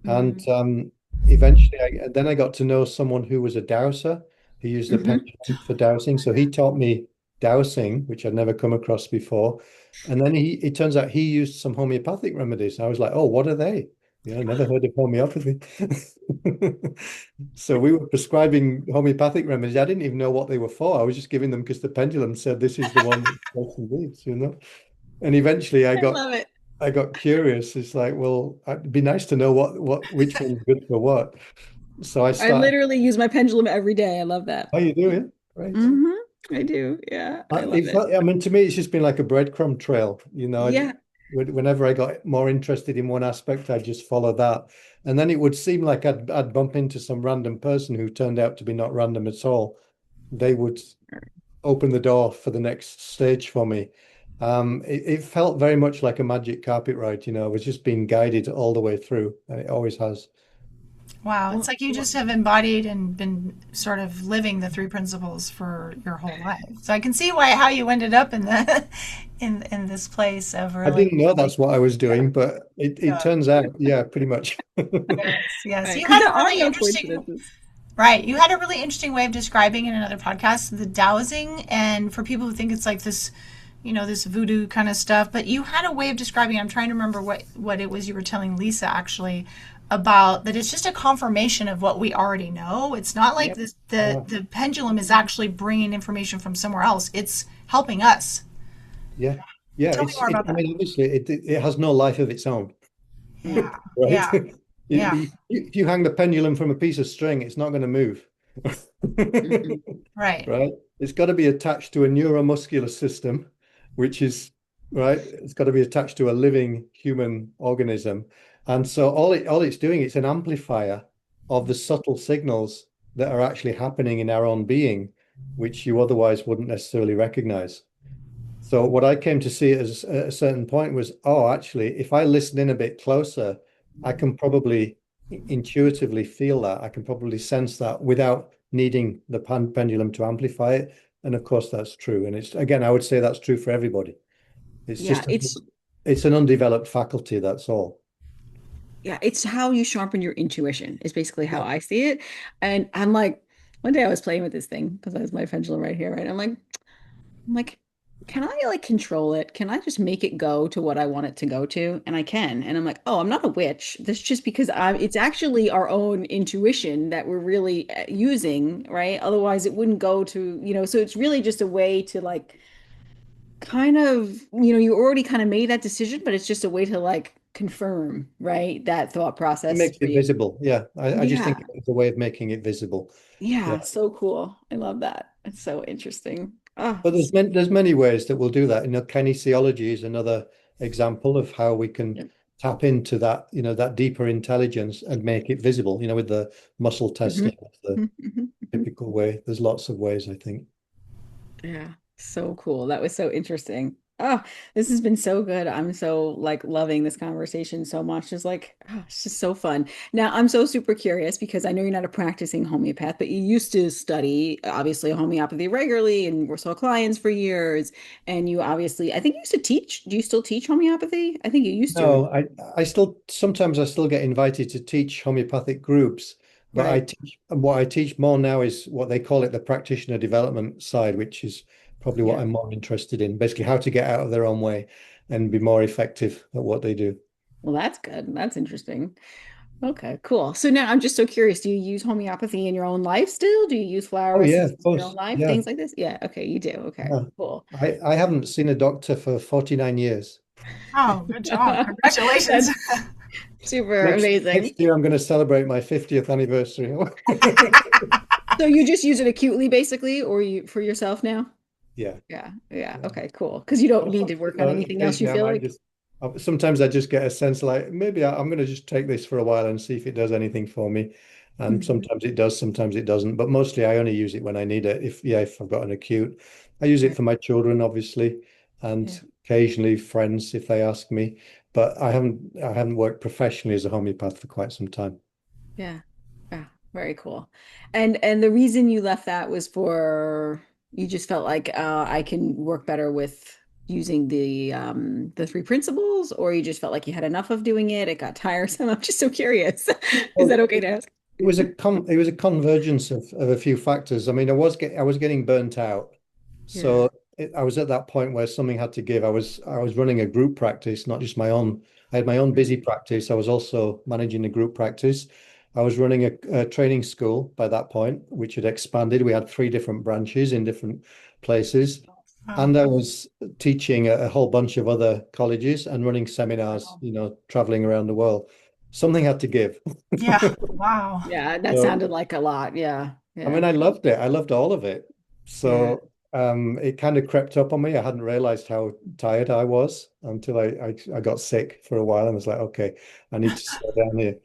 And Mhm. eventually, then I got to know someone who was a dowser. He used a Mhm. pendulum for dowsing, so he taught me dowsing, which I'd never come across before. And then it turns out he used some homeopathic remedies. I was like, oh, what are they? Never heard of homeopathy. So we were prescribing homeopathic remedies. I didn't even know what they were for. I was just giving them because the pendulum said this is the one that the person needs. And eventually I love it. I got curious. It's like, well, it'd be nice to know which one's good for what. So I I started. literally use my pendulum every day. I love that. How you doing? Great. Hmm. I do. Yeah, I love It it. felt, I mean, to me, it's just been like a breadcrumb trail. Yeah. Whenever I got more interested in one aspect, I'd just follow that. And then it would seem like I'd bump into some random person who turned out to be not random at all. They would open the door for the next stage for me. It felt very much like a magic carpet ride. I was just being guided all the way through, and it always has. Wow. It's Well, like you just have embodied and been sort of living the three principles for your whole life. So I can see why how you ended up in the in this place of I really didn't know like that's what I was yeah, doing, but it yeah. turns out, yeah, pretty much. Yes, yes. right. You Because had there a are really no interesting coincidences. right. You had a really interesting way of describing in another podcast the dowsing, and for people who think it's like this, this voodoo kind of stuff, but you had a way of describing. I'm trying to remember what it was you were telling Lisa actually about that. It's just a confirmation of what we already know. It's not like Yep. this. The Uh, the pendulum is actually bringing information from somewhere else. It's helping us. yeah, yeah. Tell me more about I that. mean, obviously, it has no life of its own, Mm. Yeah, right? yeah, yeah. If you hang the pendulum from a piece of string, it's not going to move, Mhm. Right. right? It's got to be attached to a neuromuscular system, which is right. It's got to be attached to a living human organism, and so all it's doing, it's an amplifier of the subtle signals that are actually happening in our own being, which you otherwise wouldn't necessarily recognize. So what I came to see as at a certain point was, oh, actually, if I listen in a bit closer, I can probably intuitively feel that. I can probably sense that without needing the pendulum to amplify it. And of course, that's true. And it's again, I would say that's true for everybody. It's Yeah, just it's an undeveloped faculty, that's all. it's how you sharpen your intuition is basically how Yeah. I see it. And I'm like, one day I was playing with this thing because I has my pendulum right here, right? I'm like, can I like control it? Can I just make it go to what I want it to go to? And I can. And I'm like, oh, I'm not a witch. That's just because it's actually our own intuition that we're really using, right? Otherwise, it wouldn't go to, so it's really just a way to like kind of, you already kind of made that decision, but it's just a way to like confirm, right? That thought It process makes for it you. visible. Yeah. I just think Yeah. it's a way of making it visible. Yeah. Yeah. So cool. I love that. It's so interesting. Oh, But there's many ways that we'll do that. Kinesiology is another example of how we can yeah. tap into that, that deeper intelligence and make it visible, with the muscle Mhm. testing, that's the Mhm. Mhm. Mhm. typical way. There's lots of ways, I think. Yeah, so cool. That was so interesting. Oh, this has been so good. I'm so like loving this conversation so much. It's like, it's just so fun. Now, I'm so super curious because I know you're not a practicing homeopath, but you used to study obviously homeopathy regularly and were saw clients for years. And you obviously, I think you used to teach. Do you still teach homeopathy? I think you used to. No, I still sometimes I still get invited to teach homeopathic groups, But Right. what I teach more now is what they call it the practitioner development side, which is probably what Yeah. I'm more interested in. Basically, how to get out of their own way and be more effective at what they do. Well, that's good. That's interesting. Okay, cool. So now I'm just so curious. Do you use homeopathy in your own life still? Do you use flower Oh yeah, of essences in your own course. life? Yeah, Things like this? Yeah. Okay, you do. Okay, yeah. cool. I haven't seen a doctor for 49 years. Oh, good job. Congratulations. That's super Next amazing. year I'm going to celebrate my 50th anniversary. So you just use it acutely, basically, or you for yourself now? Yeah. Yeah. Yeah. Yeah. Okay, cool. Because you don't need Also, to work on anything else, you occasionally I feel might like? just, sometimes I just get a sense like maybe I'm going to just take this for a while and see if it does anything for me. And Mhm. sometimes it does, sometimes it doesn't. But mostly I only use it when I need it. If I've got an acute, I use it Right. for my children, obviously, and Yeah. occasionally friends if they ask me. But I haven't worked professionally as a homeopath for quite some time. Yeah. Yeah. Very cool. And the reason you left that was for you just felt like I can work better with using the three principles, or you just felt like you had enough of doing it, it got tiresome. I'm just so curious. Is that Well, okay to ask? it was a convergence of a few factors. I mean, I was getting burnt out, Yeah. so I was at that point where something had to give. I was running a group practice, not just my own. I had my own busy practice. I was also managing a group practice. I was running a training school by that point, which had expanded. We had three different branches in different places, Wow. and I was teaching a whole bunch of other colleges and running seminars, Wow. traveling around the world. Something had to give. Yeah. Wow. Yeah, that So sounded like a lot. Yeah. I Yeah. mean, I loved it. I loved all of it. Yeah. So it kind of crept up on me. I hadn't realized how tired I was until I got sick for a while and was like, okay, I need to slow down here.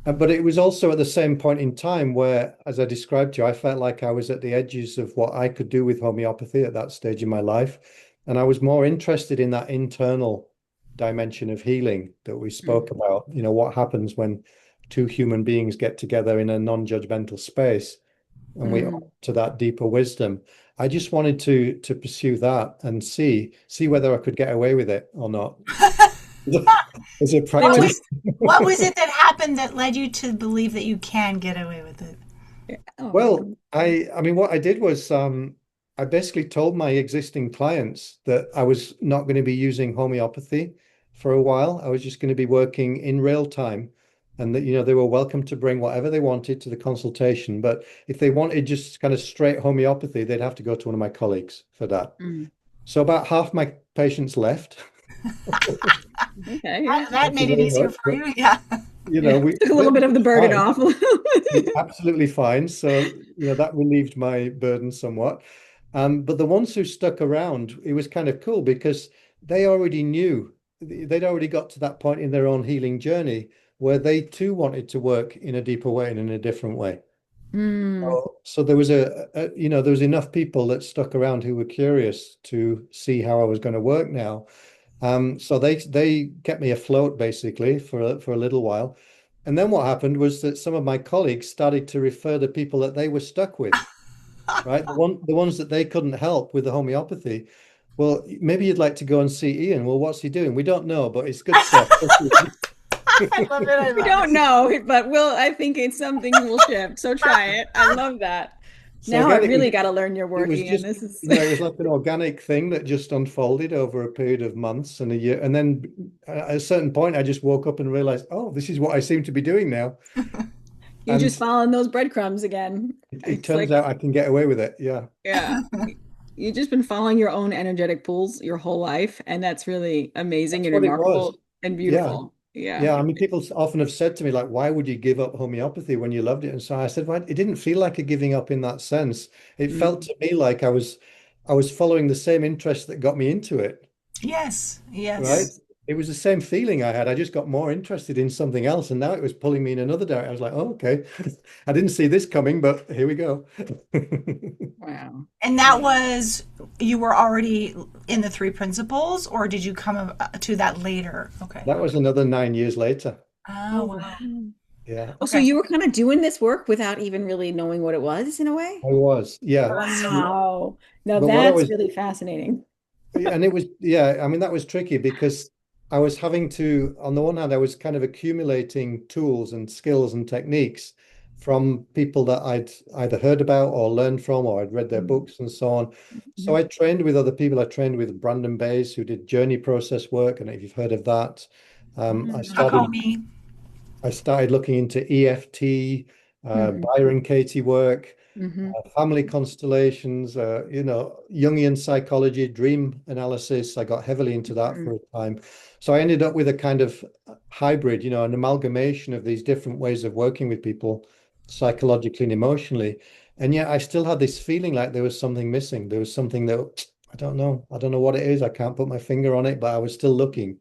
But it was also at the same point in time where, as I described to you, I felt like I was at the edges of what I could do with homeopathy at that stage in my life. And I was more interested in that internal dimension of healing that we spoke Mhm. about. What happens when two human beings get together in a non-judgmental space and we Mhm. open to that deeper wisdom. I just wanted to pursue that and see whether I could get away with it or not. As a See What what was practice. what was it that happened that led you to believe that you can get away with it? oh, Well, I mean, what I did was I basically told my existing clients that I was not going to be using homeopathy for a while. I was just going to be working in real time, and that they were welcome to bring whatever they wanted to the consultation. But if they wanted just kind of straight homeopathy, they'd have to go to one of my colleagues for that. mm. So about half my patients left. Okay, yeah. That Thank you made it very easier much. for But you. Yeah. Yeah. we Took a they little bit of the were burden fine. off a little bit. Absolutely fine. So, that relieved my burden somewhat. But the ones who stuck around, it was kind of cool because they already knew, they'd already got to that point in their own healing journey where they too wanted to work in a deeper way and in a different way. Mm, So there was there was enough people that stuck around who were curious to see how I was going to work now. So they kept me afloat basically for a little while. And then what happened was that some of my colleagues started to refer the people that they were stuck with, right? The ones that they couldn't help with the homeopathy. Well, maybe you'd like to go and see Ian. Well, what's he doing? We don't know, but it's good stuff. I love it. I we love don't it. know, but I think it's something will shift. So try it. I love that. So Now I again, really got to learn your it work, was Ian. just, This is it was like an organic thing that just unfolded over a period of months and a year. And then at a certain point, I just woke up and realized, oh, this is what I seem to be doing now. you're just And following those breadcrumbs again. it It's turns like, out I can get away with it. Yeah. yeah, you've just been following your own energetic pools your whole life, and that's really amazing That's and what it was. remarkable and Yeah. beautiful. Yeah. Yeah. I mean, people often have said to me, like, why would you give up homeopathy when you loved it? And so I said, well, it didn't feel like a giving up in that sense. It felt Mm. to me like I was following the same interest that got me into it. Yes. Right? Yes. It was the same feeling I had. I just got more interested in something else, and now it was pulling me in another direction. I was like, oh, okay. I didn't see this coming, but here we go. Wow. And that Yeah. was you were already in the three principles, or did you come to that later? Okay. That was another 9 years later. Oh Oh, wow. wow. Yeah, Oh, so Okay. you were kind of doing this work without even really knowing what it was in a way? I was. Yeah. Wow. Wow. Now But what I that's was, really fascinating. and it was, yeah, I mean, that was tricky because I was having to, on the one hand, I was kind of accumulating tools and skills and techniques from people that I'd either heard about or learned from, or I'd read their books and so on. So Mhm. I trained with other people. I trained with Brandon Bays, who did journey process work. And if you've heard of that, um, I started Hakomi. I started looking into EFT, Mhm. Byron Katie work, Mhm. family constellations, Jungian psychology, dream analysis. I got heavily into that Mhm. for a time. So I ended up with a kind of hybrid, an amalgamation of these different ways of working with people psychologically and emotionally. And yet I still had this feeling like there was something missing. There was something that I don't know. I don't know what it is. I can't put my finger on it, but I was still looking.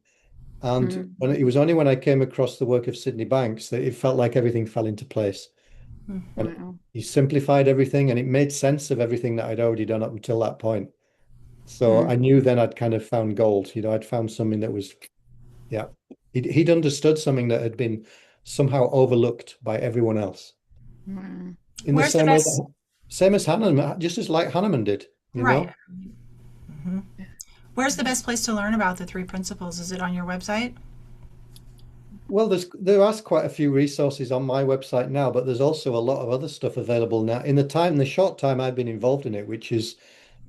And Mhm. when it was only when I came across the work of Sydney Banks that it felt like everything fell into place. And Wow. he simplified everything and it made sense of everything that I'd already done up until that point. So I Mhm. knew then I'd kind of found gold. I'd found something that was, yeah, he'd understood something that had been somehow overlooked by everyone else. Wow. In the Where's the same way best? that, same as Hahnemann, just as like Hahnemann did, you Right. know? Where's the best place to learn about the three principles? Is it on your website? Well, there are quite a few resources on my website now, but there's also a lot of other stuff available now. The short time I've been involved in it, which is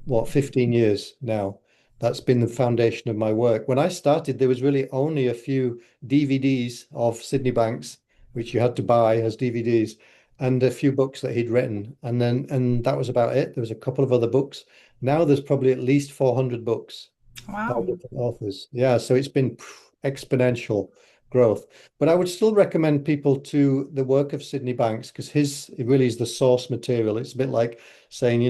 what, 15 years now. That's been the foundation of my work. When I started, there was really only a few DVDs of Sydney Banks, which you had to buy as DVDs, and a few books that he'd written. And that was about it. There was a couple of other books. Now there's probably at least 400 books by Wow. different authors. Yeah, so it's been exponential growth. But I would still recommend people to the work of Sydney Banks because it really is the source material. It's a bit like saying,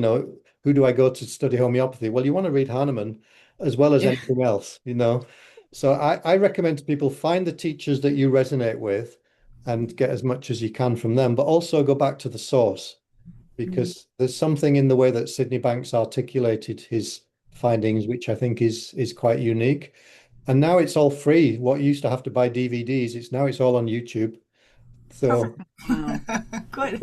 who do I go to study homeopathy? Well, you want to read Hahnemann as well as Yeah. anything else. So I recommend to people find the teachers that you resonate with and get as much as you can from them, but also go back to the source Mhm. because there's something in the way that Sydney Banks articulated his findings, which I think is quite unique. And now it's all free. What you used to have to buy DVDs, it's all on YouTube. Perfect. So, Wow. Good.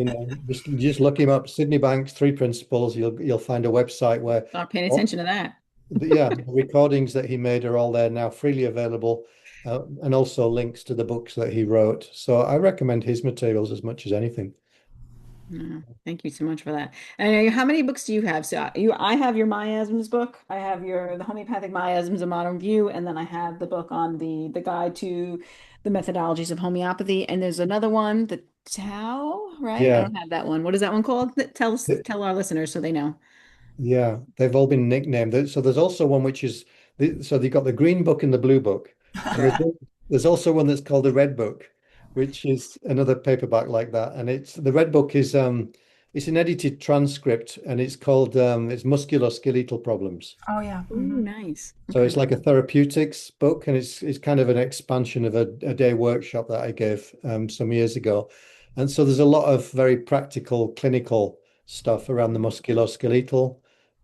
just look him up, Sydney Banks, Three Principles. You'll find a website where, Start paying oh, attention to that. yeah, the recordings that he made are all there now, freely available, and also links to the books that he wrote. So I recommend his materials as much as anything. No, thank you so much for that. And how many books do you have? So I have your Miasms book. I have the homeopathic Miasms, a modern view, and then I have the book on the guide to the methodologies of homeopathy. And there's another one, the Tao, right? I Yeah. don't have that one. What is that one called? Tell our listeners so they know. Yeah, they've all been nicknamed. So there's also one which is so you've got the green book and the blue book, and Correct. there's also one that's called the red book, which is another paperback like that. And the red book is it's an edited transcript, and it's musculoskeletal problems. Oh yeah. Oh, nice. So Okay. it's like a therapeutics book, and it's kind of an expansion of a day workshop that I gave some years ago. And so there's a lot of very practical, clinical stuff around the musculoskeletal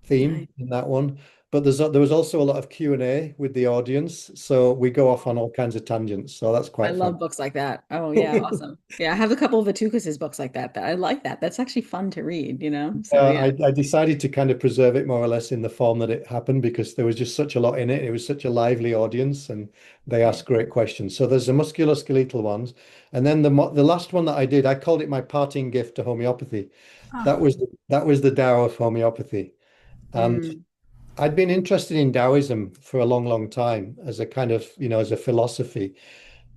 theme Nice. in that one. But there was also a lot of Q&A with the audience, so we go off on all kinds of tangents. So that's I quite fun. love books like that. Oh yeah, awesome. Yeah, I have a couple of Atukas's books like that. I like that. That's actually fun to read. So yeah. I decided to kind of preserve it more or less in the form that it happened because there was just such a lot in it. It was such a lively audience and they Yeah. asked great questions. So there's the musculoskeletal ones. And then the last one that I did, I called it my parting gift to homeopathy. Oh, That was the Tao of homeopathy. And Mm, I'd been interested in Taoism for a long, long time as a kind of, as a philosophy.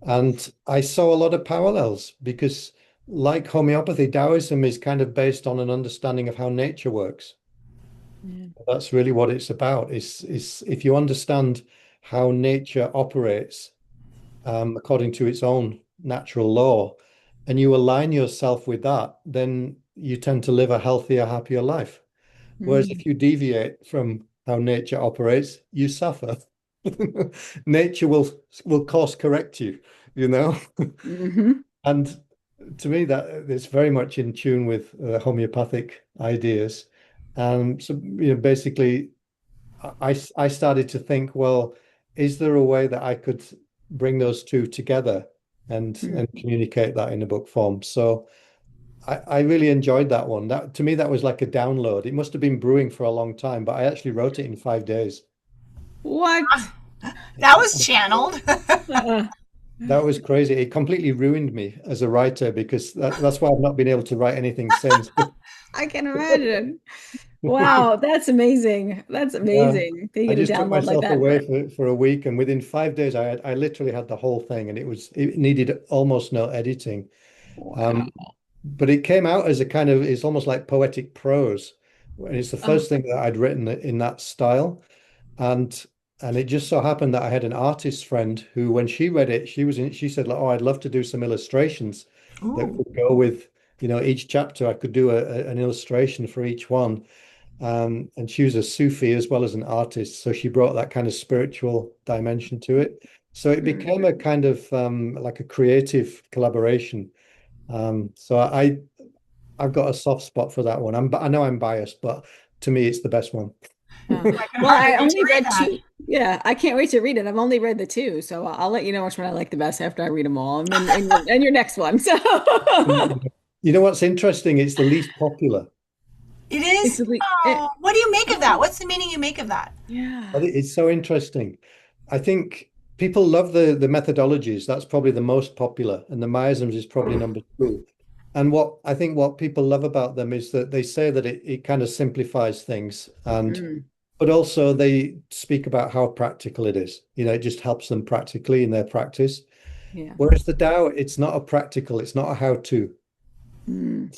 And I saw a lot of parallels because, like homeopathy, Taoism is kind of based on an understanding of how nature works. yeah. That's really what it's about. Is if you understand how nature operates according to its own natural law, and you align yourself with that, then you tend to live a healthier, happier life. Whereas Mm, if you deviate from how nature operates, you suffer. Nature will course correct you. hmm And to me, that it's very much in tune with homeopathic ideas. So, basically, I started to think, well, is there a way that I could bring those two together and communicate that in a book form? So I really enjoyed that one. That to me, that was like a download. It must have been brewing for a long time, but I actually wrote it in 5 days. What? that was channeled. Uh-uh. that was crazy. It completely ruined me as a writer because that's why I've not been able to write anything since. I can imagine. Wow, that's amazing. That's Yeah, amazing. They I get a just took download like myself that away for for a week, and within 5 days, I literally had the whole thing, and it needed almost no editing. wow. Um, but it came out as a kind of it's almost like poetic prose, and it's the Oh, first thing that I'd written in that style. And and it just so happened that I had an artist friend who, when she read it, she said, like, "Oh, I'd love to do some illustrations that Ooh. could go with, each chapter. I could do an illustration for each one." And she was a Sufi as well as an artist, so she brought that kind of spiritual dimension to it. So it hmm. became a kind of like a creative collaboration. So I've got a soft spot for that one. I know I'm biased, but to me, it's the best one. Yeah. I can Well, hardly I wait to only read read that. two. Yeah, I can't wait to read it. I've only read the two, so I'll let you know which one I like the best after I read them all, and then and your next one. So You know what's interesting? It's the least popular. It it's is? really Oh, what do you make of that? oh What's the meaning you make of that? I yeah. think it's so interesting. I think people love the methodologies. That's probably the most popular, and the miasms is probably number two. And what people love about them is that they say that it kind of simplifies things, and Mm, but also they speak about how practical it is. It just helps them practically in their practice. yeah. Whereas the Tao, it's not a practical, it's not a how-to. Mm,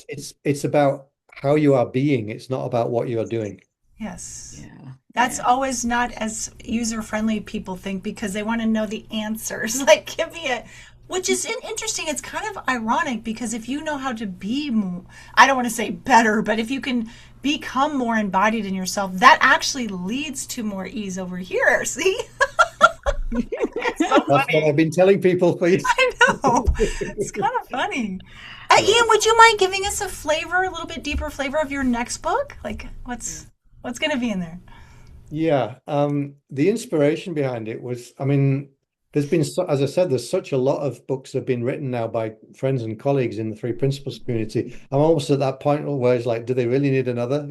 It's about how you are being. It's not about what you are doing. Yes. yeah. That's Yeah. always not as user friendly people think because they want to know the answers. Like, give me a, which is interesting. It's kind of ironic because if you know how to be more, I don't want to say better, but if you can become more embodied in yourself, that actually leads to more ease over here. See? It's so That's what funny. I've been telling people for years. I know. It's kind of funny. Ian, would you mind giving us a flavor, a little bit deeper flavor of your next book? Like, what's going to be in there? Yeah, the inspiration behind it was, I mean, as I said, there's such a lot of books that have been written now by friends and colleagues in the Three Principles community. I'm almost at that point where it's like, do they really need another?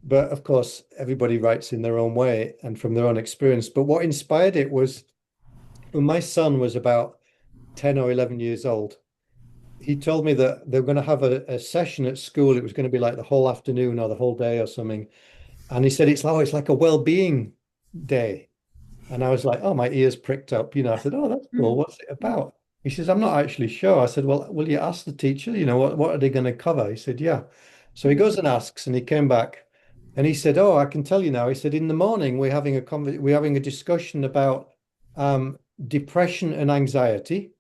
But of course, everybody writes in their own way and from their own experience. But what inspired it was when my son was about 10 or 11 years old. He told me that they were going to have a session at school. It was going to be like the whole afternoon or the whole day or something. And he said, it's like a well-being day. And I was like, oh, my ears pricked up. I said, oh, that's cool. Mm, What's it about? He says, I'm not actually sure. I said, well, will you ask the teacher? What are they going to cover? He said, yeah. So he mm, goes and asks, and he came back and he said, oh, I can tell you now. He said, in the morning, we're having a discussion about depression and anxiety.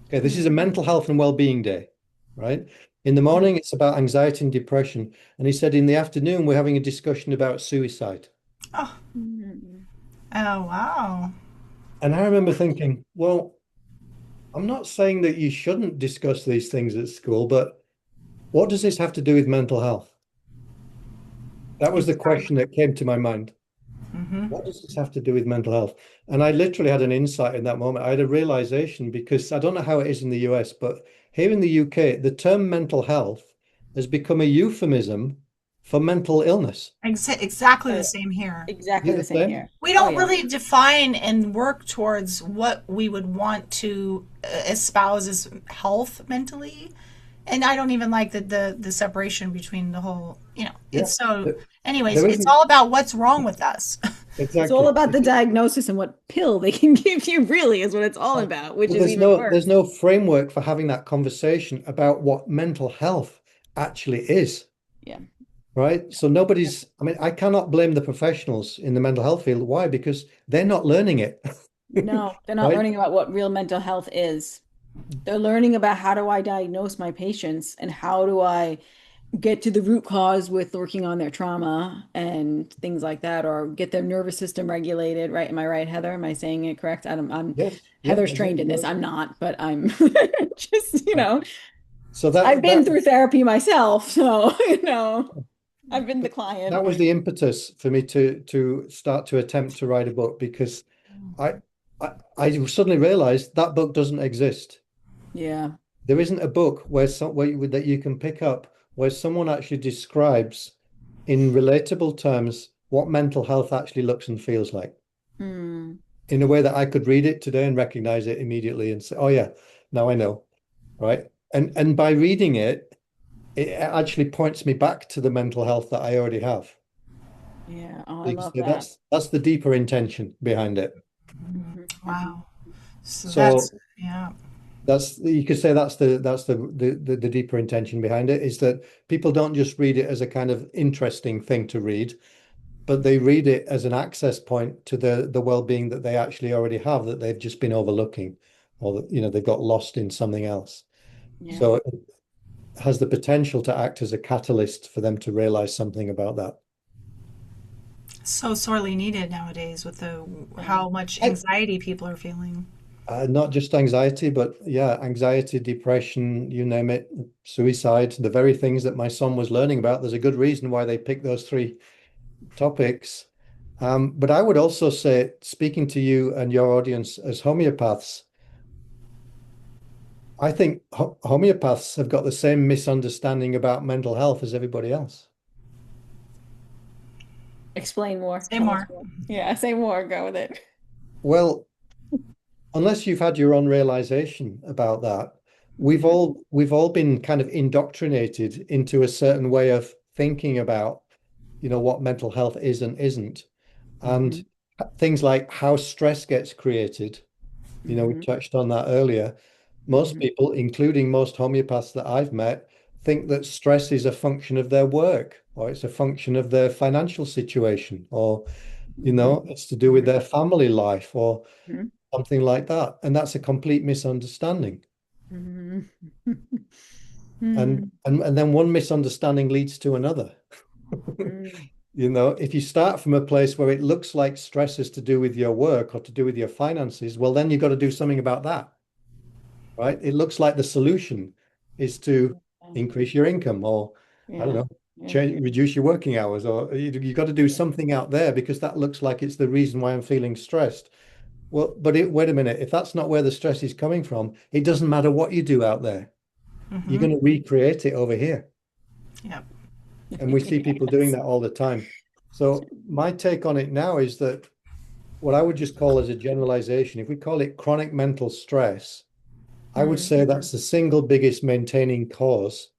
Okay, this is a mm, mental health and well-being day, right? In the mm, morning, it's about anxiety and depression. And he said, in the afternoon, we're having a discussion about suicide. Oh, mm. oh wow. And I remember thinking, well, I'm not saying that you shouldn't discuss these things at school, but what does this have to do with mental health? That was the question Exactly. that came to my mind. Hmm. What does this have to do with mental health? And I literally had an insight in that moment. I had a realization because I don't know how it is in the US, but here in the UK, the term mental health has become a euphemism for mental illness. Exactly Oh the yeah, same here. Is exactly it the the same same? here. We Oh don't yeah. really define and work towards what we would want to espouse as health mentally. And I don't even like the separation between the whole, Yeah. it's so, There anyways, there it's isn't all about what's wrong with us. It's all exactly. about the diagnosis and what pill they can give you, really, is what it's all about, which But is even there's worse. no framework for having that conversation about what mental health actually is, Yeah. right? So I mean, I cannot blame the professionals in the mental health field. Why? Because they're not learning it, No, they're not right? learning about what real mental health is. They're learning about how do I diagnose my patients and how do I get to the root cause with working on their trauma and things like that, or get their nervous system regulated, right? Am I right, Heather? Am I saying it correct? I'm Yes, yeah, Heather's trained exactly. in this. I'm not, but I'm just, So I've that been that through therapy myself, so I've been the client. that was the impetus for me to start to attempt to write a book because I I suddenly realized that book doesn't exist. Yeah. There isn't a book that you can pick up where someone actually describes in relatable terms what mental health actually looks and feels like. Hmm. in a way that I could read it today and recognize it immediately and say, oh yeah, now I know, right? And by reading it, it actually points me back to the mental health that I already have. Yeah. Oh, I You can love say that. that's the deeper intention behind it. Mhm, mhm. Wow. So So that's, yeah. that's you could say that's the deeper intention behind it is that people don't just read it as a kind of interesting thing to read, but they read it as an access point to the well-being that they actually already have that they've just been overlooking, or they've got lost in something else. Yeah. So it has the potential to act as a catalyst for them to realize something about that. So sorely needed nowadays with the Yeah. how much I, anxiety people are feeling. not just anxiety, but yeah, anxiety, depression, you name it, suicide, the very things that my son was learning about. There's a good reason why they picked those three topics. But I would also say, speaking to you and your audience as homeopaths, I think homeopaths have got the same misunderstanding about mental health as everybody else. Explain more. Say Tell us more. more. Yeah, say more. Go with it. Well, unless you've had your own realization about that, we've Hmm. all we've all been kind of indoctrinated into a certain way of thinking about, what mental health is and isn't. Hmm. And things like how stress gets created, we Hmm. touched on that earlier. Most Hmm. people, including most homeopaths that I've met, think that stress is a function of their work, or it's a function of their financial situation, or, Hmm. it's to do with their family life or Hmm. something like that. And that's a complete misunderstanding. Hmm. And Hmm. and then one misunderstanding leads to another. Hmm. If you start from a place where it looks like stress is to do with your work or to do with your finances, well, then you've got to do something about that, right? It looks like the solution is to increase your income or, I don't Yeah. know, Yeah. change, reduce your working hours, or you got to do Yeah. something out there because that looks like it's the reason why I'm feeling stressed. Well, but wait a minute, if that's not where the stress is coming from, it doesn't matter what you do out there. You're Mm-hmm. going to recreate it over here. Yep. And we see people doing Yes. that all the time. So my take on it now is that what I would just call as a generalization, if we call it chronic mental stress, I would Hmm. say that's the single biggest maintaining cause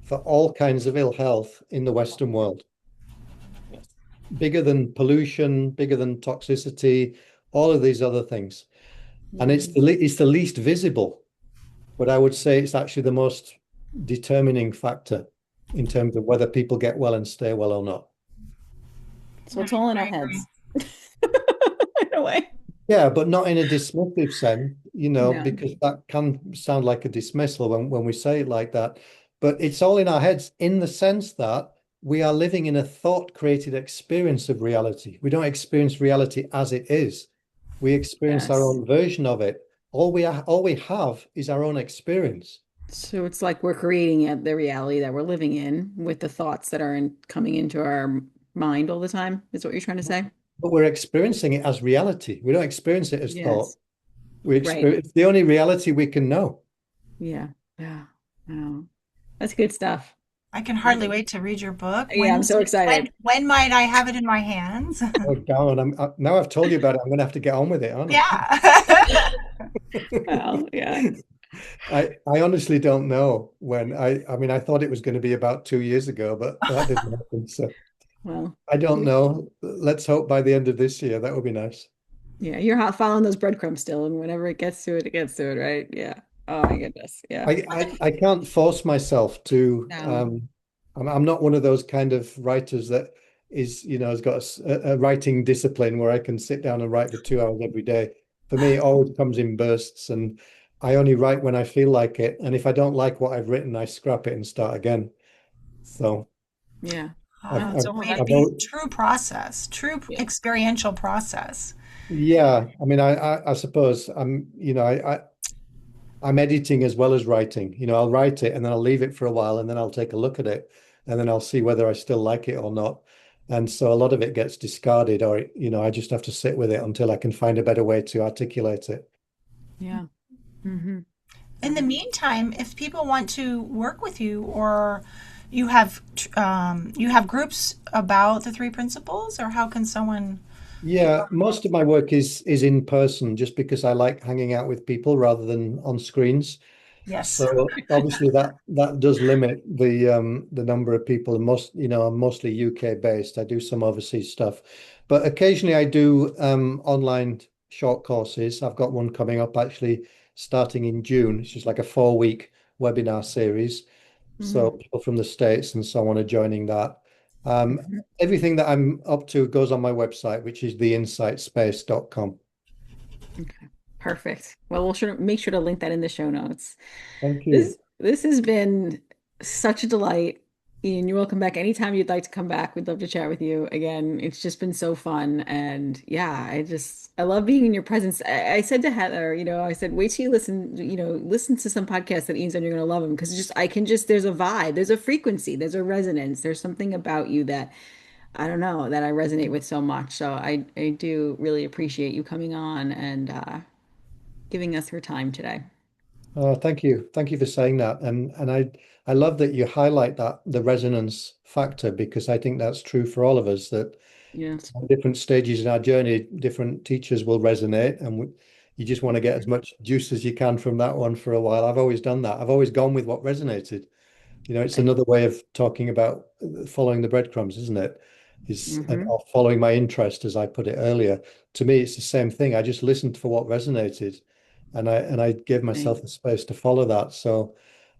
for all kinds of ill health in the Western world. Yes. Bigger than pollution, bigger than toxicity, all of these other things. And Hmm. it's the least visible, but I would say it's actually the most determining factor in terms of whether people get well and stay well or not. So it's all in our I agree. heads, in a way. Yeah, but not in a dismissive sense, No. because that can sound like a dismissal when we say it like that. But it's all in our heads in the sense that we are living in a thought-created experience of reality. We don't experience reality as it is. We experience our Yes. own version of it. All we have is our own experience. So it's like we're creating it, the reality that we're living in with the thoughts that are coming into our mind all the time, is what you're trying to say? But we're experiencing it as reality. We don't experience it as thought. Yes. We Right. experience it's the only reality we can know. Yeah. Yeah. Oh, that's good stuff. I can Yeah. hardly wait to read your book. Yeah, I'm so When excited. when might I have it in my hands? Oh, darn, now I've told you about it. I'm going to have to get on with it, aren't Yeah. Well, yeah. I honestly don't know when. I mean, I thought it was going to be about 2 years ago, but that didn't happen. So Well, I don't know. Let's hope by the end of this year. That would be nice. yeah, you're following those breadcrumbs still, and whenever it gets to it, it gets to it, right? Yeah. Oh my goodness. Yeah. I can't force myself to. No. I'm not one of those kind of writers that has got a writing discipline where I can sit down and write for 2 hours every day. For me, it always comes in bursts, and I only write when I feel like it. And if I don't like what I've written, I scrap it and start again. So Yeah. I've, Oh, No, it's I've, a no, way to that's I've be al- true process, true yeah. experiential process. yeah. I mean, I suppose I'm editing as well as writing. I'll write it and then I'll leave it for a while and then I'll take a look at it and then I'll see whether I still like it or not. And so a lot of it gets discarded or, I just have to sit with it until I can find a better way to articulate it. Yeah. Hmm. In the meantime, if people want to work with you, or you have groups about the three principles, or how can someone? Yeah, most of my work is in person just because I like hanging out with people rather than on screens. Yes. So obviously that does limit the number of people. And most, I'm mostly UK based. I do some overseas stuff, but occasionally I do online short courses. I've got one coming up actually starting in June. It's just like a 4 week webinar series. So Mhm. people from the States and so on are joining that. Um, Mhm. Everything that I'm up to goes on my website, which is theinsightspace.com. Okay, perfect. Well, we'll make sure to link that in the show notes. Thank you. This has been such a delight. Ian, you're welcome back anytime you'd like to come back. We'd love to chat with you again. It's just been so fun. And yeah, I love being in your presence. I said to Heather, I said, wait till you listen to some podcasts that Ian's on, you're gonna love him. Because there's a vibe, there's a frequency, there's a resonance, there's something about you that I don't know, that I resonate with so much. So I do really appreciate you coming on and giving us your time today. Oh, thank you. Thank you for saying that. And I love that you highlight that the resonance factor because I think that's true for all of us that Yes. at different stages in our journey, different teachers will resonate and you just want to get as much juice as you can from that one for a while. I've always done that. I've always gone with what resonated. It's I, another way of talking about following the breadcrumbs, isn't it? hmm Or following my interest, as I put it earlier. To me, it's the same thing. I just listened for what resonated, and I gave myself the space to follow that. So,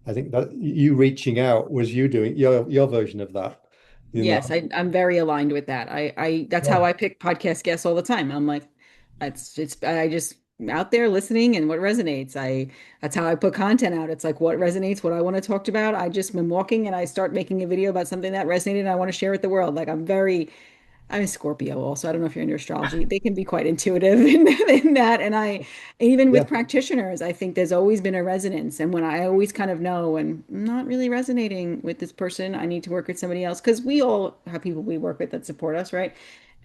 I think that you reaching out was you doing your version of that. You know, Yes, I'm very aligned with that. That's yeah, how I pick podcast guests all the time. I'm like, I just out there listening and what resonates. That's how I put content out. It's like what resonates, what I want to talk about. I just been walking and I start making a video about something that resonated and I want to share with the world. Like I'm a Scorpio also. I don't know if you're into astrology. They can be quite intuitive in that. Even yeah. with practitioners, I think there's always been a resonance. And when I always kind of know when I'm not really resonating with this person, I need to work with somebody else because we all have people we work with that support us, right?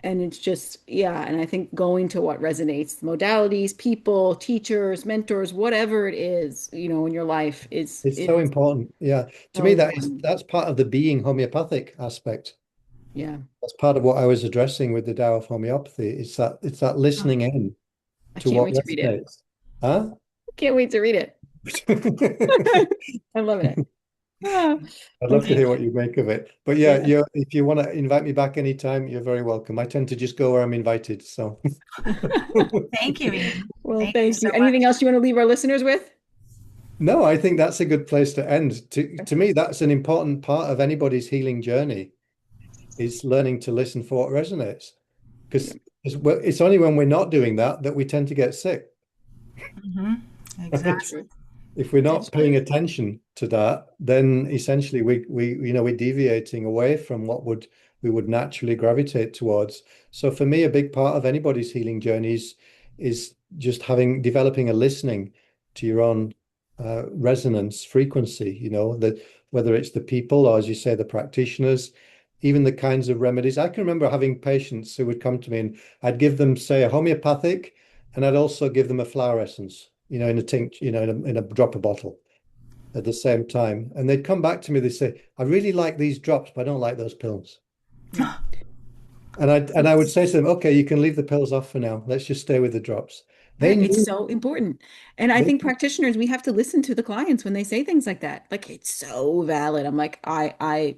And it's just, yeah. And I think going to what resonates, modalities, people, teachers, mentors, whatever it is, in your life It's is so important. Yeah, to so me, important. that's part of the being homeopathic aspect. Yeah. That's part of what I was addressing with the Tao of homeopathy. It's that Oh, listening in I to can't what wait to read it. resonates. Huh? Can't wait to read it. I'm loving it. Ah, I'd love to okay. hear what you make of it. But yeah, Yeah. if you want to invite me back anytime, you're very welcome. I tend to just go where I'm invited. So Thank you, Ian. Well, Thank you thank so you. Anything much. else you want to leave our listeners with? no, I think that's a good place to end. To me, that's an important part of anybody's healing journey is learning to listen for what resonates. Yeah, Because it's only when we're not doing that that we tend to get sick. Hmm. it's Exactly. true. If we're It's not paying true. attention to that, then essentially we're deviating away from what we would naturally gravitate towards. So for me, a big part of anybody's healing journeys is just developing a listening to your own resonance frequency, that whether it's the people or as you say, the practitioners, even the kinds of remedies. I can remember having patients who would come to me and I'd give them, say, a homeopathic, and I'd also give them a flower essence, in a tincture, in a dropper bottle at the same time. And they'd come back to me, they say, I really like these drops, but I don't like those pills. Yeah. And I would say to them, okay, you can leave the pills off for now. Let's just stay with the drops. They Right. It's knew so important. And I they think practitioners, we have to listen to the clients when they say things like that. Like it's so valid. I'm like,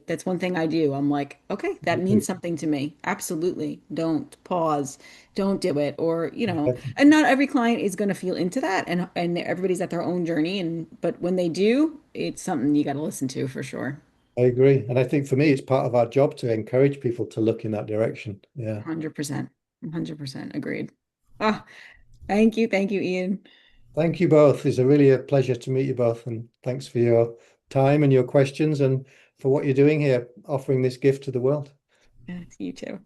that's one thing I do. I'm like, okay, that means something to me. Absolutely. Don't pause. Don't do it. Or, and not every client is going to feel into that. And everybody's at their own journey. But when they do, it's something you got to listen to for sure. I agree. And I think for me, it's part of our job to encourage people to look in that direction. Yeah. 100%. 100% agreed. Ah, thank you. Thank you, Ian. Thank you both. It's really a pleasure to meet you both. And thanks for your time and your questions and for what you're doing here, offering this gift to the world. Yeah, you too.